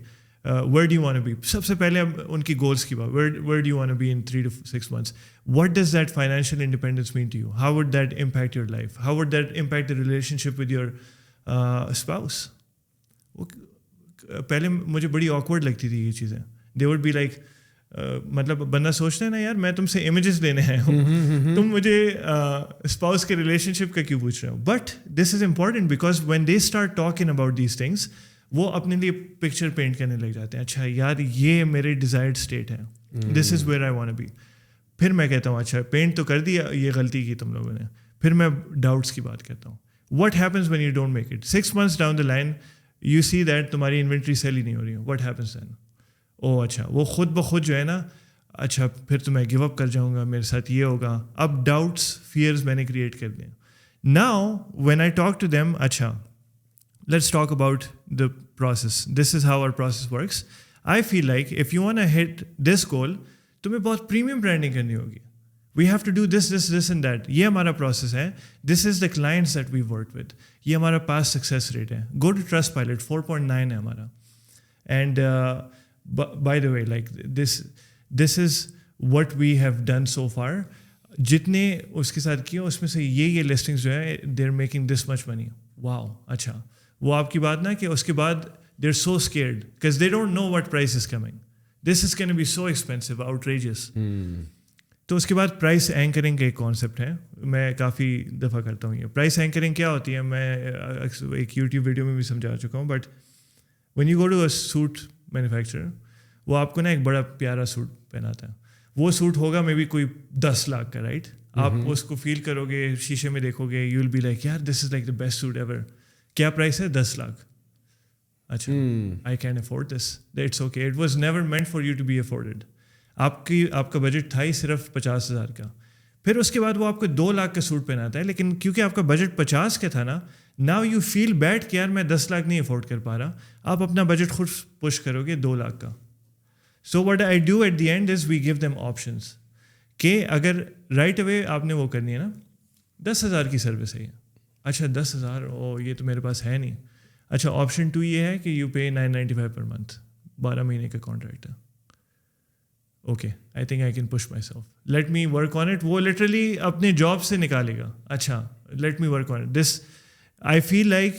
Where do you want to be? سب سے پہلے ان کی goals کی بات. Where do you want to be in 3 to 6 months? What does that financial independence mean to you? How would that impact your life? How would that impact the relationship with your spouse? پہلے مجھے بڑی awkward لگتی تھی یہ چیزیں. They would be like, مطلب بندہ سوچتا ہے نا, یار میں تم سے امیجز لینے آیا ہوں, تم مجھے اسپاؤس کے ریلیشن شپ کا کیوں پوچھ رہے ہو. But this is important because when they start talking about these things, وہ اپنے لیے پکچر پینٹ کرنے لگ جاتے ہیں. اچھا یار یہ میرے ڈیزائرڈ اسٹیٹ ہے, this is where I want be. پھر میں کہتا ہوں اچھا پینٹ تو کر دیا, یہ غلطی کی تم لوگوں نے. پھر میں ڈاؤٹس کی بات کرتا ہوں. What happens when you don't make it 6 months down the line, you see that تمہاری انوینٹری سیل ہی نہیں ہو رہی ہے. What happens then? او اچھا, وہ خود بخود جو ہے نا, اچھا پھر تو میں گیو اپ کر جاؤں گا, میرے ساتھ یہ ہوگا. اب ڈاؤٹس فیئرز میں نے کریٹ کر دیں. Now when I talk to them, اچھا let's talk about the process. This is how our process works. I feel like if you want to hit this goal, تمہیں بہت پریمیم برانڈنگ کرنی ہوگی. We have to do this, this, this and that. یہ ہمارا process ہے. This is the clients that we work with. یہ ہمارا past success rate ہے. Go to Trustpilot, 4.9 ہے ہمارا. And by the way, like this is what we have done so far. جتنے اس کے ساتھ کیا اس میں سے یہ لسٹنگز جو ہے, they're making this much money. Wow, اچھا. وہ آپ کی بات نا کہ اس کے بعد they are so scared because they don't know what price is coming, this is can be so expensive, outrageous. تو اس کے بعد پرائس اینکرنگ کا ایک کانسیپٹ ہے, میں کافی دفعہ کرتا ہوں. یہ پرائس اینکرنگ کیا ہوتی ہے, میں ایک یوٹیوب ویڈیو میں بھی سمجھا چکا ہوں. But when you go to a suit manufacturer, وہ آپ کو نا ایک بڑا پیارا سوٹ پہناتا ہے. وہ سوٹ ہوگا مے بی کوئی 10 lakh کا, رائٹ. آپ اس کو فیل کرو گے, شیشے میں دیکھو گے, یو ول بی لائک یار this is like the best suit ever. کیا پرائس ہے؟ 10 lakh. اچھا, I can afford this, that's okay. It was never meant for you to be afforded. آپ کا بجٹ تھا ہی صرف 50,000 کا. پھر اس کے بعد وہ آپ کو 2 lakh کا سوٹ پہناتا ہے, لیکن کیونکہ آپ کا بجٹ 50 کا تھا نا, ناؤ یو فیل بیڈ کہ یار میں 10 lakh نہیں افورڈ کر پا رہا. آپ اپنا بجٹ خود پش کرو گے 2 lakh کا. So what I do at the end is we give them options کہ اگر رائٹ اوے آپ نے وہ کرنی ہے نا, 10,000 کی سروس ہے یہ. اچھا 10,000, او یہ تو میرے پاس ہے نہیں. اچھا آپشن 2 یہ ہے کہ یو پے 995 پر منتھ, 12 مہینے کا کانٹریکٹ ہے. Okay, I think I can push my self, let me work on it. وہ لٹرلی اپنے جاب سے نکالے گا. اچھا let me work on it. This I feel like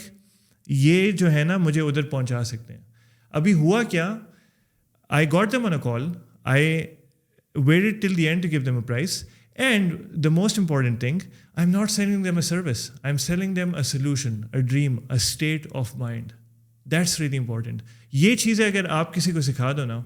یہ جو ہے نا مجھے ادھر پہنچا سکتے ہیں. ابھی ہوا کیا, I got them on a call, I waited till the end to give them a price. And the most important thing, I'm not selling them a service. I'm selling them a solution, a dream, a state of mind. That's really important. یہ چیزیں اگر آپ کسی کو سکھا دو نا,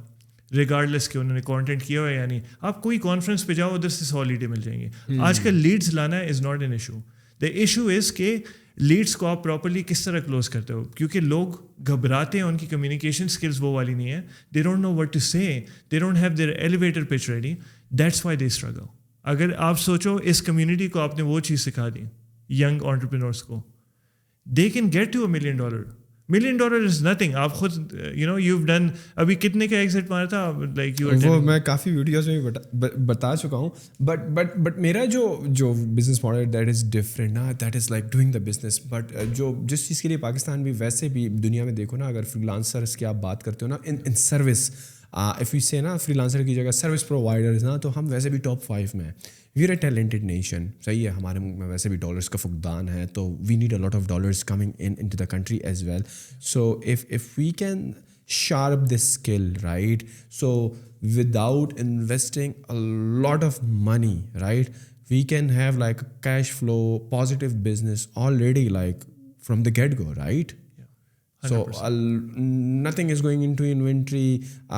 regardless کہ انہوں نے کانٹینٹ کیا ہوا ہے یا نہیں, آپ کوئی کانفرنس پہ جاؤ ادھر سے 100 لیڈیں مل جائیں گی. آج کل لیڈز لانا is not an issue. The issue is کہ لیڈس کو آپ پراپرلی کس طرح کلوز کرتے ہو, کیونکہ لوگ گھبراتے ہیں, ان کی کمیونیکیشن اسکلز وہ والی نہیں ہے. They don't know what to say, they don't have their elevator pitch ready. That's why they struggle. اگر آپ سوچو اس کمیونٹی کو آپ نے وہ چیز سکھا دی ینگ انٹرپرینورس کو, they can get to $1 million. $1 million is nothing. آپ خود یو نو یو ڈن, ابھی کتنے کا ایگزٹ مارا تھا, لائک وہ میں کافی ویڈیوز میں بتا چکا ہوں. بٹ میرا جو business model that is different نا, that is like doing the business. But جو جس چیز کے لیے پاکستان بھی ویسے بھی دنیا میں دیکھو نا, اگر فری لانسرس کی آپ بات کرتے ہو نا ان سروس, اف یو سے نا فری لانسر کی جگہ سروس پرووائڈرز نا, تو ہم ویسے بھی ٹاپ 5 میں ہیں. We are a talented nation, صحیح ہے. ہمارے ملک میں ویسے بھی ڈالرس کا فقدان ہے, تو we need a lot of dollars coming in to the country as well. So if we can sharp this skill, right? So without investing a lot of money, right, we can have like a cash flow positive business already, like from the get go, right? So nothing is going into inventory.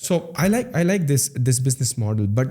So I like this business model, but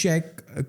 check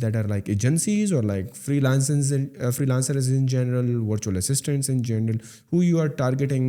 that are like agencies or like freelancers in general, virtual assistants in general, who you are targeting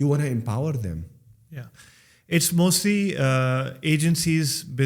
you want to empower them? Yeah, it's mostly agencies,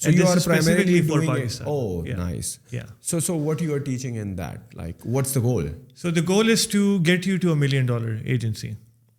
So you are primarily doing Pakistan. it. Oh, yeah. Nice. Yeah. So what you are teaching in that? Like, what's the goal? So the goal is to get you to $1 million agency.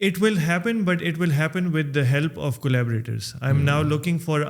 it will happen, but it will happen with the help of collaborators. I'm now looking for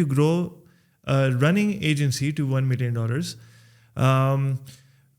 to grow a running agency to $1 million.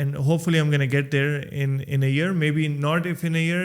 And hopefully I'm going to get there in a year, maybe not if in a year,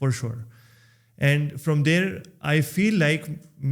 for sure. And from there I feel like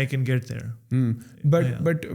I can get there. But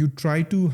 you try to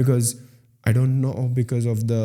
because I don't know, because of the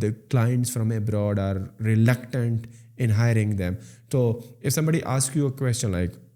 the clients from abroad are reluctant in hiring them. So if somebody asks you a question like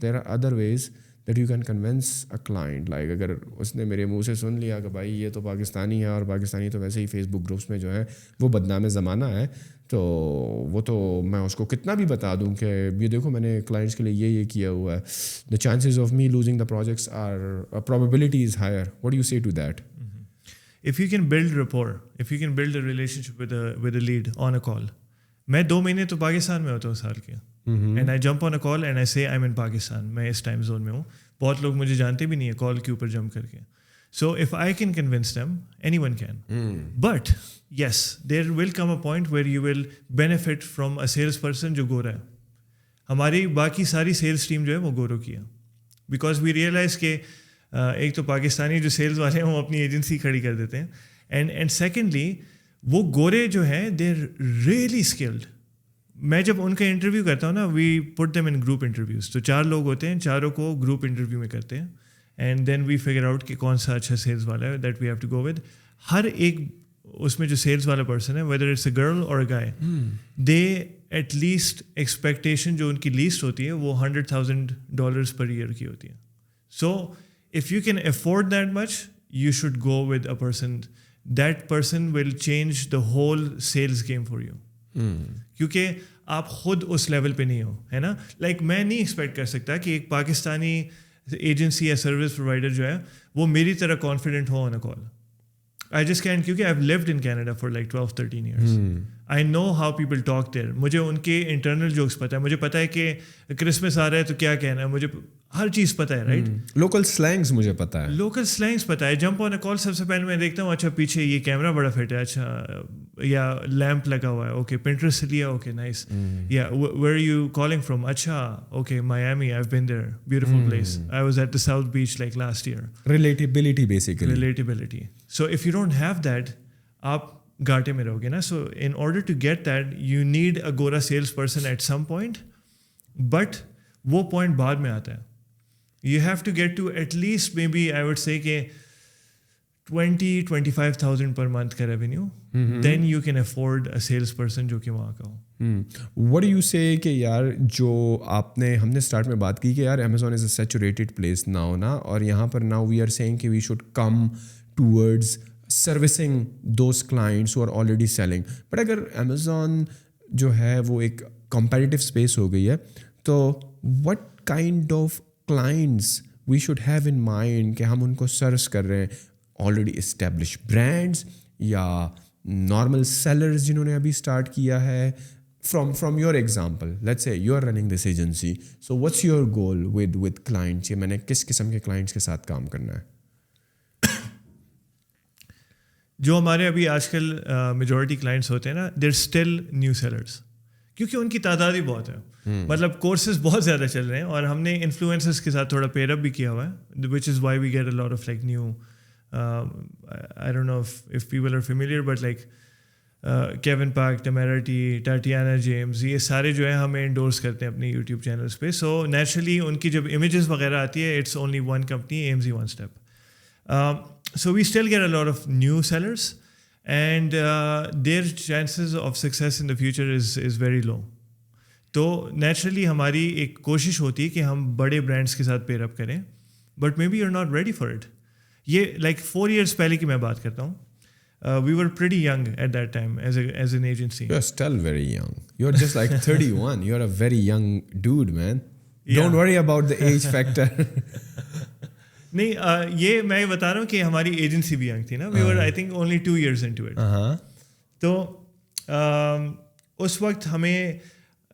there are other ways that you can convince a client, like اگر اس نے میرے منہ سے سن لیا کہ بھائی یہ تو پاکستانی ہے اور پاکستانی تو ویسے ہی فیس بک گروپس میں جو ہے وہ بدنام زمانہ ہے, تو وہ تو میں اس کو کتنا بھی بتا دوں کہ یہ دیکھو میں نے کلائنٹس کے لیے یہ کیا ہوا ہے, the chances of me losing the projects are probability is higher. What do you say to that? If you can build rapport, if you can build a relationship with a lead on a call. میں 2 مہینے تو پاکستان میں ہوتا ہوں سال کے, and I jump on a call and I سے I am ان پاکستان, میں اس ٹائم زون میں ہوں, بہت لوگ مجھے جانتے بھی نہیں ہیں کال کے اوپر جمپ کر کے. So if I can convince them, anyone can, but yes there will come a point where you will benefit from a sales person جو گورا ہے. ہماری باقی ساری سیلس ٹیم جو ہے وہ گوروں کی ہے, بیکاز وی ریئلائز کہ ایک تو پاکستانی جو سیلس والے ہیں وہ اپنی ایجنسی کھڑی کر دیتے ہیں, اینڈ سیکنڈلی وہ گورے جو ہیں دے آر ریئلی اسکلڈ. میں جب ان کا انٹرویو کرتا ہوں نا, we put them in group interviews, تو 4 لوگ ہوتے ہیں, چاروں کو گروپ انٹرویو میں کرتے ہیں, and then we figure out کہ کون سا اچھا سیلس والا ہے that we have to go with. ہر ایک اس میں جو سیلس والا پرسن ہے, ویدر اٹس اے گرل اور اے گائے, دے ایٹ لیسٹ ایکسپیکٹیشن جو ان کی لیسٹ ہوتی ہے وہ $100,000 پر ایئر کی ہوتی ہے. سو if you can afford that much, you should go with a person. That person will change the whole sales game for you. کیونکہ آپ خود اس لیول پہ نہیں ہو, ہے نا. لائک میں نہیں ایکسپیکٹ کر سکتا کہ ایک پاکستانی ایجنسی یا سروس پرووائڈر جو ہے وہ میری طرح confident who on a call. I just can't, کیونکہ I've lived in Canada for like 12-13 years. I know how people talk there. مجھے ان کے انٹرنل جوکس پتہ ہے, مجھے پتہ ہے کہ کرسمس آ رہا ہے تو کیا کہنا ہے, مجھے ہر چیز پتہ ہے, رائٹ. لوکل سلینگس مجھے پتہ ہے, لوکل سلینگس پتہ ہے. جمپ آن اے کال سب سے پہلے میں دیکھتا ہوں, اچھا پیچھے یہ کیمرہ بڑا فٹ ہے, اچھا, یا لیمپ لگا ہوا ہے, اوکے پنٹریسٹ سے لیا, okay nice, yeah where are you calling from, اچھا okay Miami, I have been there, beautiful place, I was at the South Beach like last year. Relatability basically, relatability. So if you don't have that, آپ گھاٹے میں رہو گے نا. So in order to get that you need a gora sales person at some point, but وہ point بعد میں آتا ہے. You have to get to at least maybe I would say کہ 20,000-25,000 per month کا revenue, then you can afford a sales person جو کہ وہاں کا ہو. What do you say کہ یار جو آپ نے, ہم نے اسٹارٹ میں بات کی کہ یار Amazon is a saturated place now نا, اور یہاں پر now we are saying کہ we should come towards servicing those clients who are already selling. But اگر Amazon جو ہے وہ ایک competitive space ہو گئی ہے, تو what kind of clients we should have in mind کہ ہم ان کو سرچ کر رہے ہیں, already established brands یا normal sellers جنہوں نے ابھی اسٹارٹ کیا ہے. From your example, let's say you are running this agency, so what's your goal with clients, یہ میں نے کس قسم کے clients کے ساتھ کام کرنا ہے؟ جو ہمارے ابھی آج کل میجورٹی کلائنٹس ہوتے ہیں نا, they're still new sellers, کیونکہ ان کی تعداد ہی بہت ہے. مطلب کورسز بہت زیادہ چل رہے ہیں, اور ہم نے انفلوئنسرس کے ساتھ تھوڑا پیئر اپ بھی کیا ہوا ہے, which is why we get a lot of like new, I don't know if people are familiar, but like Kevin Park, Tamira T, Tatiana James, یہ سارے جو ہیں ہمیں انڈورس کرتے ہیں اپنے یوٹیوب چینلس پہ. سو نیچرلی ان کی جب امیجز وغیرہ آتی ہے, it's only one company, AMZ one step. So we still get a lot of new sellers, and their chances of success in the future is very low. تو naturally ہماری ایک کوشش ہوتی ہے کہ ہم بڑے برانڈس کے ساتھ پیئر اپ کریں, but maybe you are not ready for it. یہ لائک 4 years پہلے کی میں بات کرتا ہوں. We were pretty young at that time as an agency. You're still very young. You're just like 31. You're a very young dude, man. Yeah. Don't worry about the age factor. نہیں, یہ میں بتا رہا ہوں کہ ہماری ایجنسی بھی young تھی نا. We were I think only 2 years into it. تو اس وقت ہمیں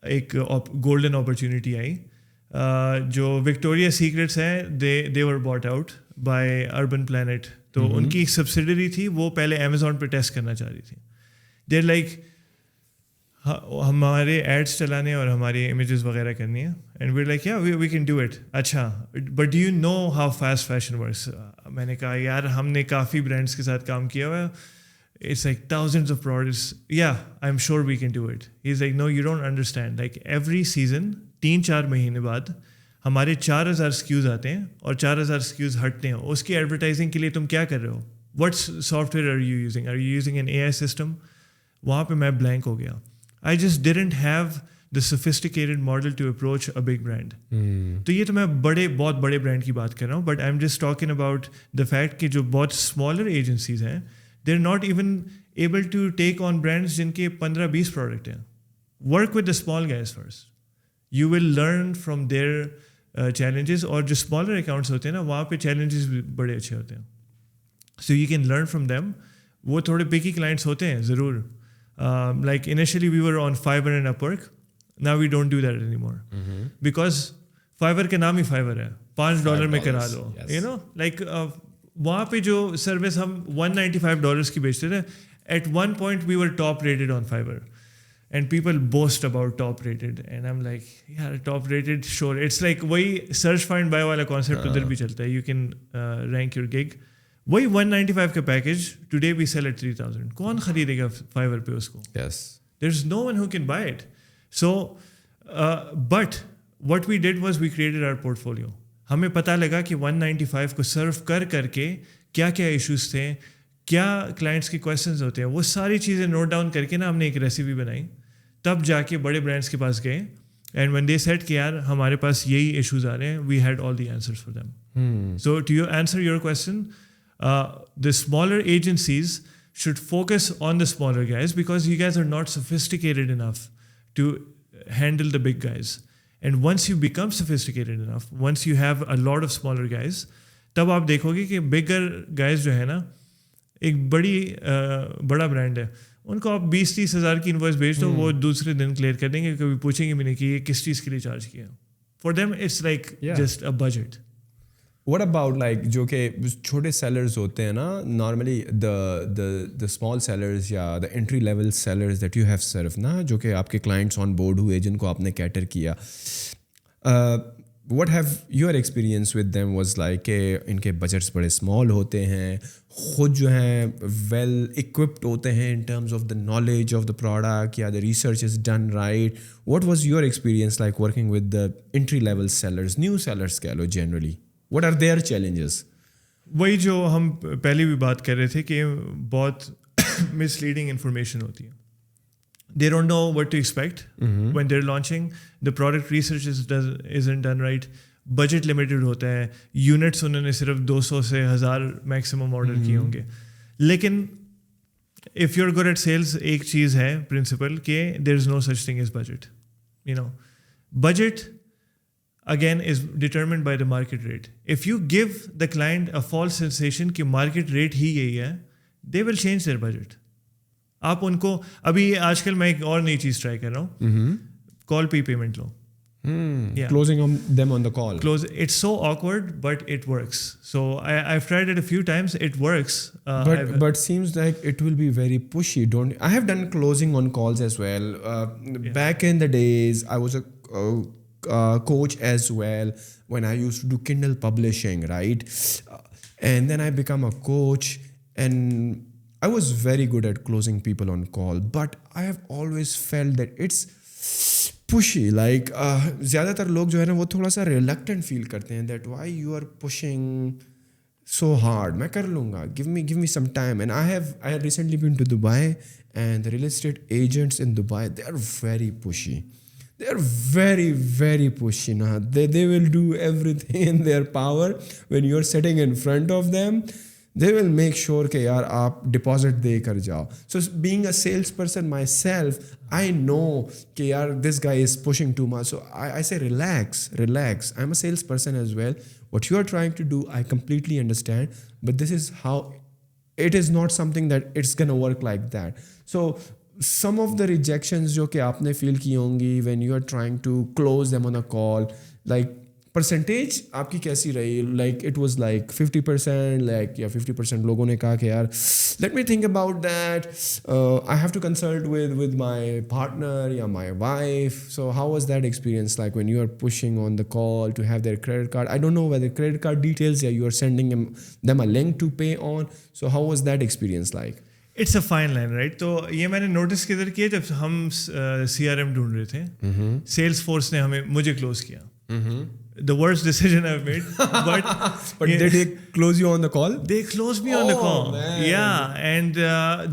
ایک گولڈن اپرچونیٹی آئی. جو وکٹوریا سیکرٹس ہیں, they were bought out by Urban Planet. تو ان کی ایک سبسڈری تھی, وہ پہلے Amazon پہ ٹیسٹ کرنا چاہ رہی تھی. دیر لائک ہمارے ایڈس چلانے اور ہماری امیجز وغیرہ کرنی ہے, and we like we can do it. اچھا, but do you know how fast fashion works? میں نے کہا یار ہم نے کافی برانڈس کے ساتھ کام کیا ہوا ہے, it's like thousands of products. Yeah, I'm sure we can do it. He's like, no, you don't understand. Like every season 3-4 مہینے بعد ہمارے 4,000 اسکیوز آتے ہیں اور 4,000 اسکیوز ہٹتے ہیں. اس کی ایڈورٹائزنگ کے لیے تم کیا کر رہے ہو؟ What software are you using? Are you using an AI system? وہاں پہ میں بلینک ہو گیا. I just didn't have the sophisticated model to approach a big brand. تو یہ تو میں بہت بڑے برانڈ کی بات کر رہا ہوں, but I am just talking about the fact کہ جو بہت اسمالر ایجنسیز ہیں they are not even able to take on brands جن کے 15-20 پروڈکٹ ہیں. Work with the small guys first, you will learn from their challenges. اور جو smaller accounts ہوتے ہیں نا وہاں پہ چیلنجز بھی بڑے اچھے ہوتے ہیں, so you can learn from them. وہ تھوڑے پکی کلائنٹس ہوتے ہیں ضرور. Like initially we were on Fiverr and Upwork. Now we don't do that anymore. Because Fiverr کا نام ہی Fiverr ہے, $5 میں کرا دو. You know, like وہاں پہ جو سروس ہم $195 کی بیچتے تھے, at one point we were top rated on Fiverr. And people boast about top rated. And I'm like, yeah, top rated, sure. It's like وہی search find buy والا concept ادھر بھی چلتا ہے. You can rank your gig. وہی 195 کا package today we sell at 3000. کون خریدے گا فائیور پہ اس کو؟ There is no one who can buy it. So but what we did was we created our portfolio. ہمیں پتہ لگا کہ 195 کو سرو کر کے کیا کیا ایشوز تھے, کیا کلائنٹس کے کویشچنز ہوتے ہیں, وہ ساری چیزیں نوٹ ڈاؤن کر کے نا ہم نے ایک ریسیپی بنائی. تب جا کے بڑے برانڈس کے پاس گئے, اینڈ وین دے سیٹ کہ یار ہمارے پاس یہی ایشوز آ رہے ہیں, we had all the answers for them. So to you answer your question, the smaller agencies should focus on the smaller guys because you guys are not sophisticated enough to handle the big guys. And once you become sophisticated enough, once you have a lot of smaller guys, تب آپ دیکھو گے کہ bigger guys جو ہے نا, ایک بڑا برانڈ ہے, ان کو آپ 20-30 ہزار کی انوائس بھیج دو, وہ دوسرے دن کلیئر کر دیں گے, کبھی پوچھیں گے بھی نہیں کہ یہ کس چیز کے لیے چارج کیا. For them it's like just a budget. What about like جو کہ چھوٹے سیلرز ہوتے ہیں نا, نارملی the small sellers یا the entry level sellers that you have served نا, جو کہ آپ کے کلائنٹس آن بورڈ ہوئے جن کو آپ نے کیٹر کیا, what have your experience with them was like کہ ان کے بجٹس بڑے اسمال ہوتے ہیں, خود جو ہیں well equipped ہوتے ہیں in terms of the knowledge of the product, یا the research is done right. What was your experience like working with the entry level sellers, new sellers کہہ لو generally? What are their challenges? وہی جو ہم پہلے بھی بات کر رہے تھے کہ بہت مس لیڈنگ انفارمیشن ہوتی ہے. They don't know what to expect when they're launching. The product research isn't done right. Budget limited ہوتا ہے. Units انہوں نے صرف 200 سے 1000 میکسیمم آرڈر کیے ہوں گے. لیکن if you're good at sales, ایک چیز ہے پرنسپل کہ there is no such thing as budget. You know, budget again is determined by the market rate. If you give the client a false sensation کہ market rate ہی یہی ہے, they will change their budget. آپ ان کو ابھی آج کل میں ایک اور نئی چیز ٹرائی کر رہا ہوں, کال پہ پیمنٹ لو. Closing them on the call. It's so awkward, but it works. So I've tried it a few times. It works. But seems like it will be very pushy. I have done closing on calls as well. Back in the days, I was a coach as well when I used to do Kindle publishing, right? And then I become a coach, and I was very good at closing people on call, but I have always felt that it's pushy. Like زیادہ تر لوگ جو ہے نا وہ تھوڑا سا reluctant feel کرتے ہیں that why you are pushing so hard. میں کر لوں گا, give me some time. And I had recently been to Dubai, and the real estate agents in Dubai, they are very pushy. They're very, very pushy. They will do everything in their power. When you're sitting in front of them, they will make sure کہ یار آپ deposit دے کر جاؤ. So being a salesperson myself, I know کہ یار this guy is pushing too much. So I say relax. I'm a salesperson as well. What you are trying to do, I completely understand. But this is how, it is not something that it's going to work like that. So some of the rejections جو کہ آپ نے فیل کی ہوں گی when you are trying to close them on a call, like percentage آپ کی کیسی رہی? like it was like 50%, like yeah 50% لوگوں نے کہا کہ یار let me think about that, I have to consult with my partner یا my wife. So how was that experience like when you are pushing on the call to have their credit card? I don't know whether credit card details, yeah, you are sending them a link to pay on. So how was that experience like? It's a fine line, right. تو یہ میں نے notice کدھر کیا جب ہم CRM ڈھونڈ رہے تھے, سیلس فورس نے مجھے کلوز کیا. the worst decision I've made. But did they close you on the call? They closed me on the call. Man. Yeah, and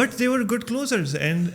but they were good closers. And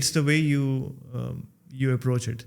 it's the way you approach it.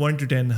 1 to 10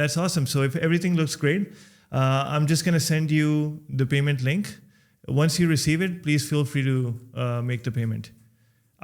that's awesome. So if everything looks great, I'm just going to send you the payment link. Once you receive it, please feel free to make the payment.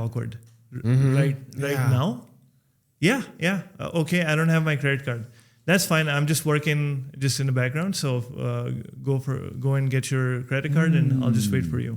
awkward, right now. Yeah. Okay, I don't have my credit card. That's fine. I'm just working just in the background. So go and get your credit card, and I'll just wait for you.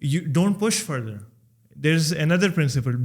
you don't push further. There's another principle,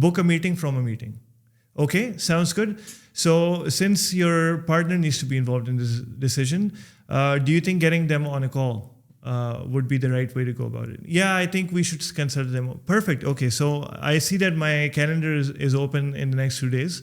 Book a meeting from a meeting. Okay, sounds good. So since your partner needs to be involved in this decision, do you think getting them on a call would be the right way to go about it? Yeah, I think we should consult them. Perfect. Okay, so I see that my calendar is open in the next 2 days.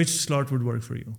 Which slot would work for you?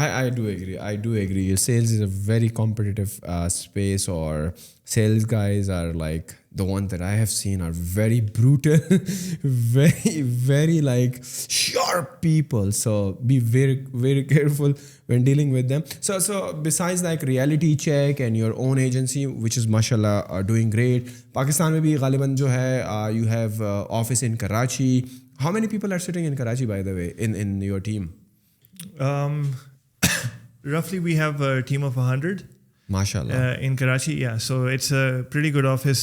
I do agree. Sales is a very competitive space, or sales guys are like the ones that I have seen are very brutal, very like sharp people. So be very, very careful when dealing with them. So besides like reality check and your own agency, which is mashallah doing great, Pakistan mein bhi ghaliban jo hai, you have office in Karachi. How many people are sitting in Karachi, by the way, in your team? Roughly, we have a team of 100. MashaAllah. In Karachi, yeah. So it's a pretty good office.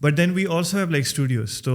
But then we also have like studios. So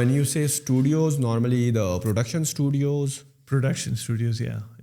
When you say studios, normally the production studios? Production studios, yeah.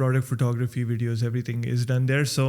product photography, videos, everything is done there. So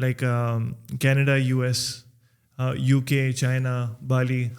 like Canada, US, UK, China, Bali.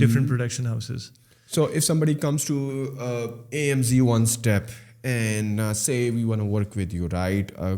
different production houses. So if somebody comes to AMZ one step and say we want to work with you, right?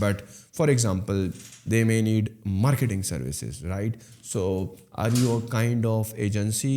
but for example, they may need marketing services, right? So are you a kind of agency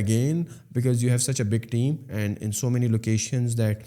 again, because you have such a big team and in so many locations that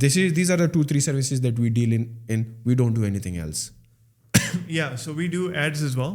these are the 2-3 services that we deal in, we don't do anything else? Yeah, so we do ads as well.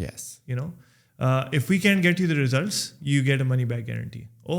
Yes. you know. if we can get you the results, you get a money back guarantee. Oh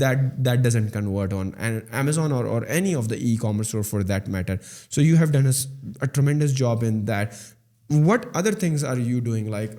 that doesn't convert on Amazon or any of the e-commerce store for that matter. So you have done a tremendous job in that. What other things are you doing? Like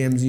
AMZ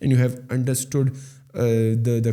and you have understood the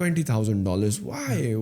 $20,000.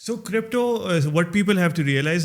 So crypto, what people have to realize,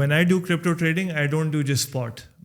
when I do crypto trading, I don't do just spot.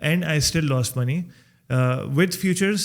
and I still lost money. With futures,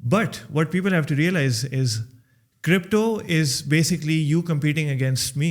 But what people have to realize is crypto is basically you competing against me.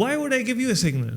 why would I give you a signal?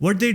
what they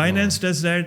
Binance does that,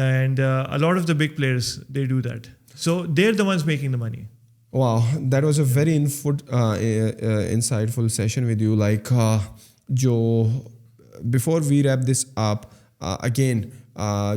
And a lot of the big players, they do that. So they're the ones making the money. Wow, that was a very insightful session with you. Like, before we wrap this up, again,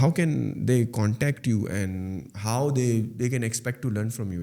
how can they contact you and how they can expect to learn from you?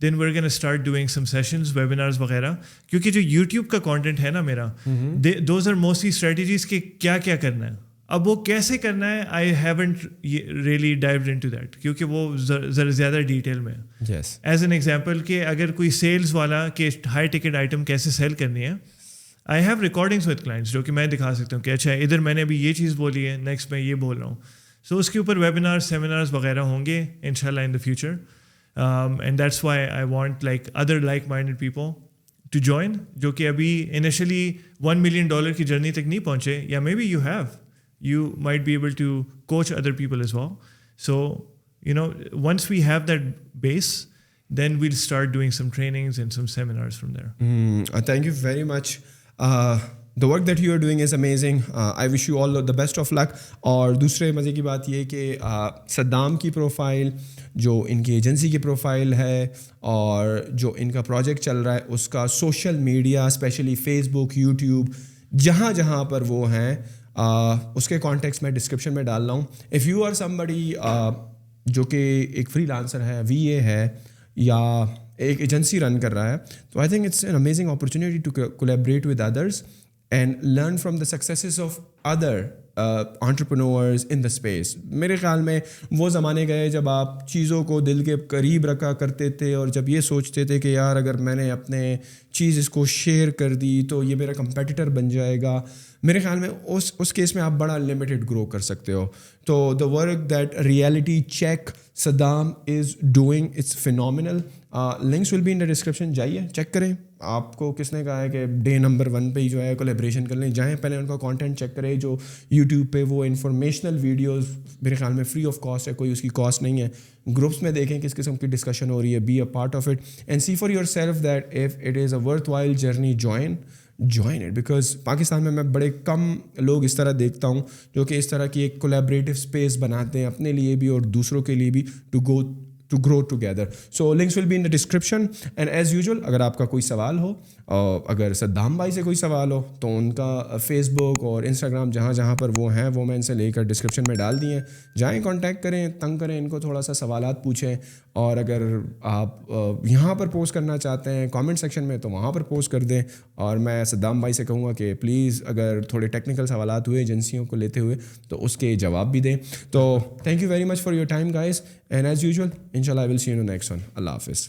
Then we are gonna start doing some sessions webinars وغیرہ, کیونکہ جو YouTube کا content ہے نا میرا, those are mostly strategies کہ کیا کیا کرنا ہے. اب وہ کیسے کرنا ہے I haven't really dived into that دیٹ, کیونکہ وہ ذرا زیادہ ڈیٹیل میں ہے. ایز این ایگزامپل کہ اگر کوئی سیلز والا کہ ہائی ٹکٹ آئٹم کیسے سیل کرنی ہے, I have recordings with clients جو کہ میں دکھا سکتا ہوں کہ اچھا ادھر میں نے ابھی یہ چیز بولی ہے, نیکسٹ میں یہ بول رہا ہوں. سو اس کے اوپر ویبینار سیمینارز وغیرہ ہوں گے ان شاء اللہ in the future, and that's why I want like other like minded people to join, جو کہ ابھی انیشلی $1 million کی جرنی تک نہیں پہنچے, یا maybe you might be able to coach other people as well. So, once we have that base, then we'll start doing some trainings and some seminars from there. Thank you very much. The work that you are doing is amazing. I wish you all the best of luck. اور دوسرے مزے کی بات یہ کہ Saddam کی profile, جو ان کی ایجنسی کی پروفائل ہے, اور جو ان کا پروجیکٹ چل رہا ہے اس کا سوشل میڈیا, اسپیشلی فیس بک, یوٹیوب, جہاں جہاں پر وہ ہیں, اس کے کانٹیکٹس میں ڈسکرپشن میں ڈال رہا ہوں. اف یو آر سمبڈی جو کہ ایک فری لانسر ہے, وی اے ہے, یا ایک ایجنسی رن کر رہا ہے, تو I think it's an amazing opportunity to collaborate with others and learn from the successes of other entrepreneurs in the space. میرے خیال میں وہ زمانے گئے جب آپ چیزوں کو دل کے قریب رکھا کرتے تھے, اور جب یہ سوچتے تھے کہ یار اگر میں نے اپنے چیز اس کو شیئر کر دی تو یہ میرا کمپیٹیٹر بن جائے گا. میرے خیال میں اس کیس میں آپ بڑا لمیٹڈ گرو کر سکتے ہو. تو the work that reality check Saddam is doing, it's phenomenal. Links will be in the description, جائیے چیک کریں. آپ کو کس نے کہا ہے کہ ڈے نمبر 1 پہ ہی جو ہے کولیبریشن کر لیں, جائیں پہلے ان کا کانٹینٹ چیک کریں. جو یوٹیوب پہ وہ انفارمیشنل ویڈیوز میرے خیال میں فری آف کاسٹ ہے, کوئی اس کی کاسٹ نہیں ہے. گروپس میں دیکھیں کس قسم کی ڈسکشن ہو رہی ہے, be a part of it and see for your self that if it is a worthwhile journey, join it. بیکاز پاکستان میں بڑے کم لوگ اس طرح دیکھتا ہوں جو کہ اس طرح کی ایک کولیبریٹو اسپیس بناتے ہیں اپنے لیے بھی اور دوسروں کے لیے بھی, to grow together. So links will be in the description. And as usual, اگر آپ کا کوئی سوال ہو, اگر صدام بھائی سے کوئی سوال ہو, تو ان کا فیس بک اور انسٹاگرام جہاں جہاں پر وہ ہیں وہ میں ان سے لے کر ڈسکرپشن میں ڈال دیے. جائیں کانٹیکٹ کریں, تنگ کریں ان کو, تھوڑا سا سوالات پوچھیں. اور اگر آپ یہاں پر پوسٹ کرنا چاہتے ہیں کامنٹ سیکشن میں تو وہاں پر پوسٹ کر دیں. اور میں صدام بھائی سے کہوں گا کہ پلیز اگر تھوڑے ٹیکنیکل سوالات ہوئے ایجنسیوں کو لیتے ہوئے تو اس کے جواب بھی دیں. تو thank you very much for your time guys, and as usual انشاءاللہ I will see you in the next one. اللہ حافظ.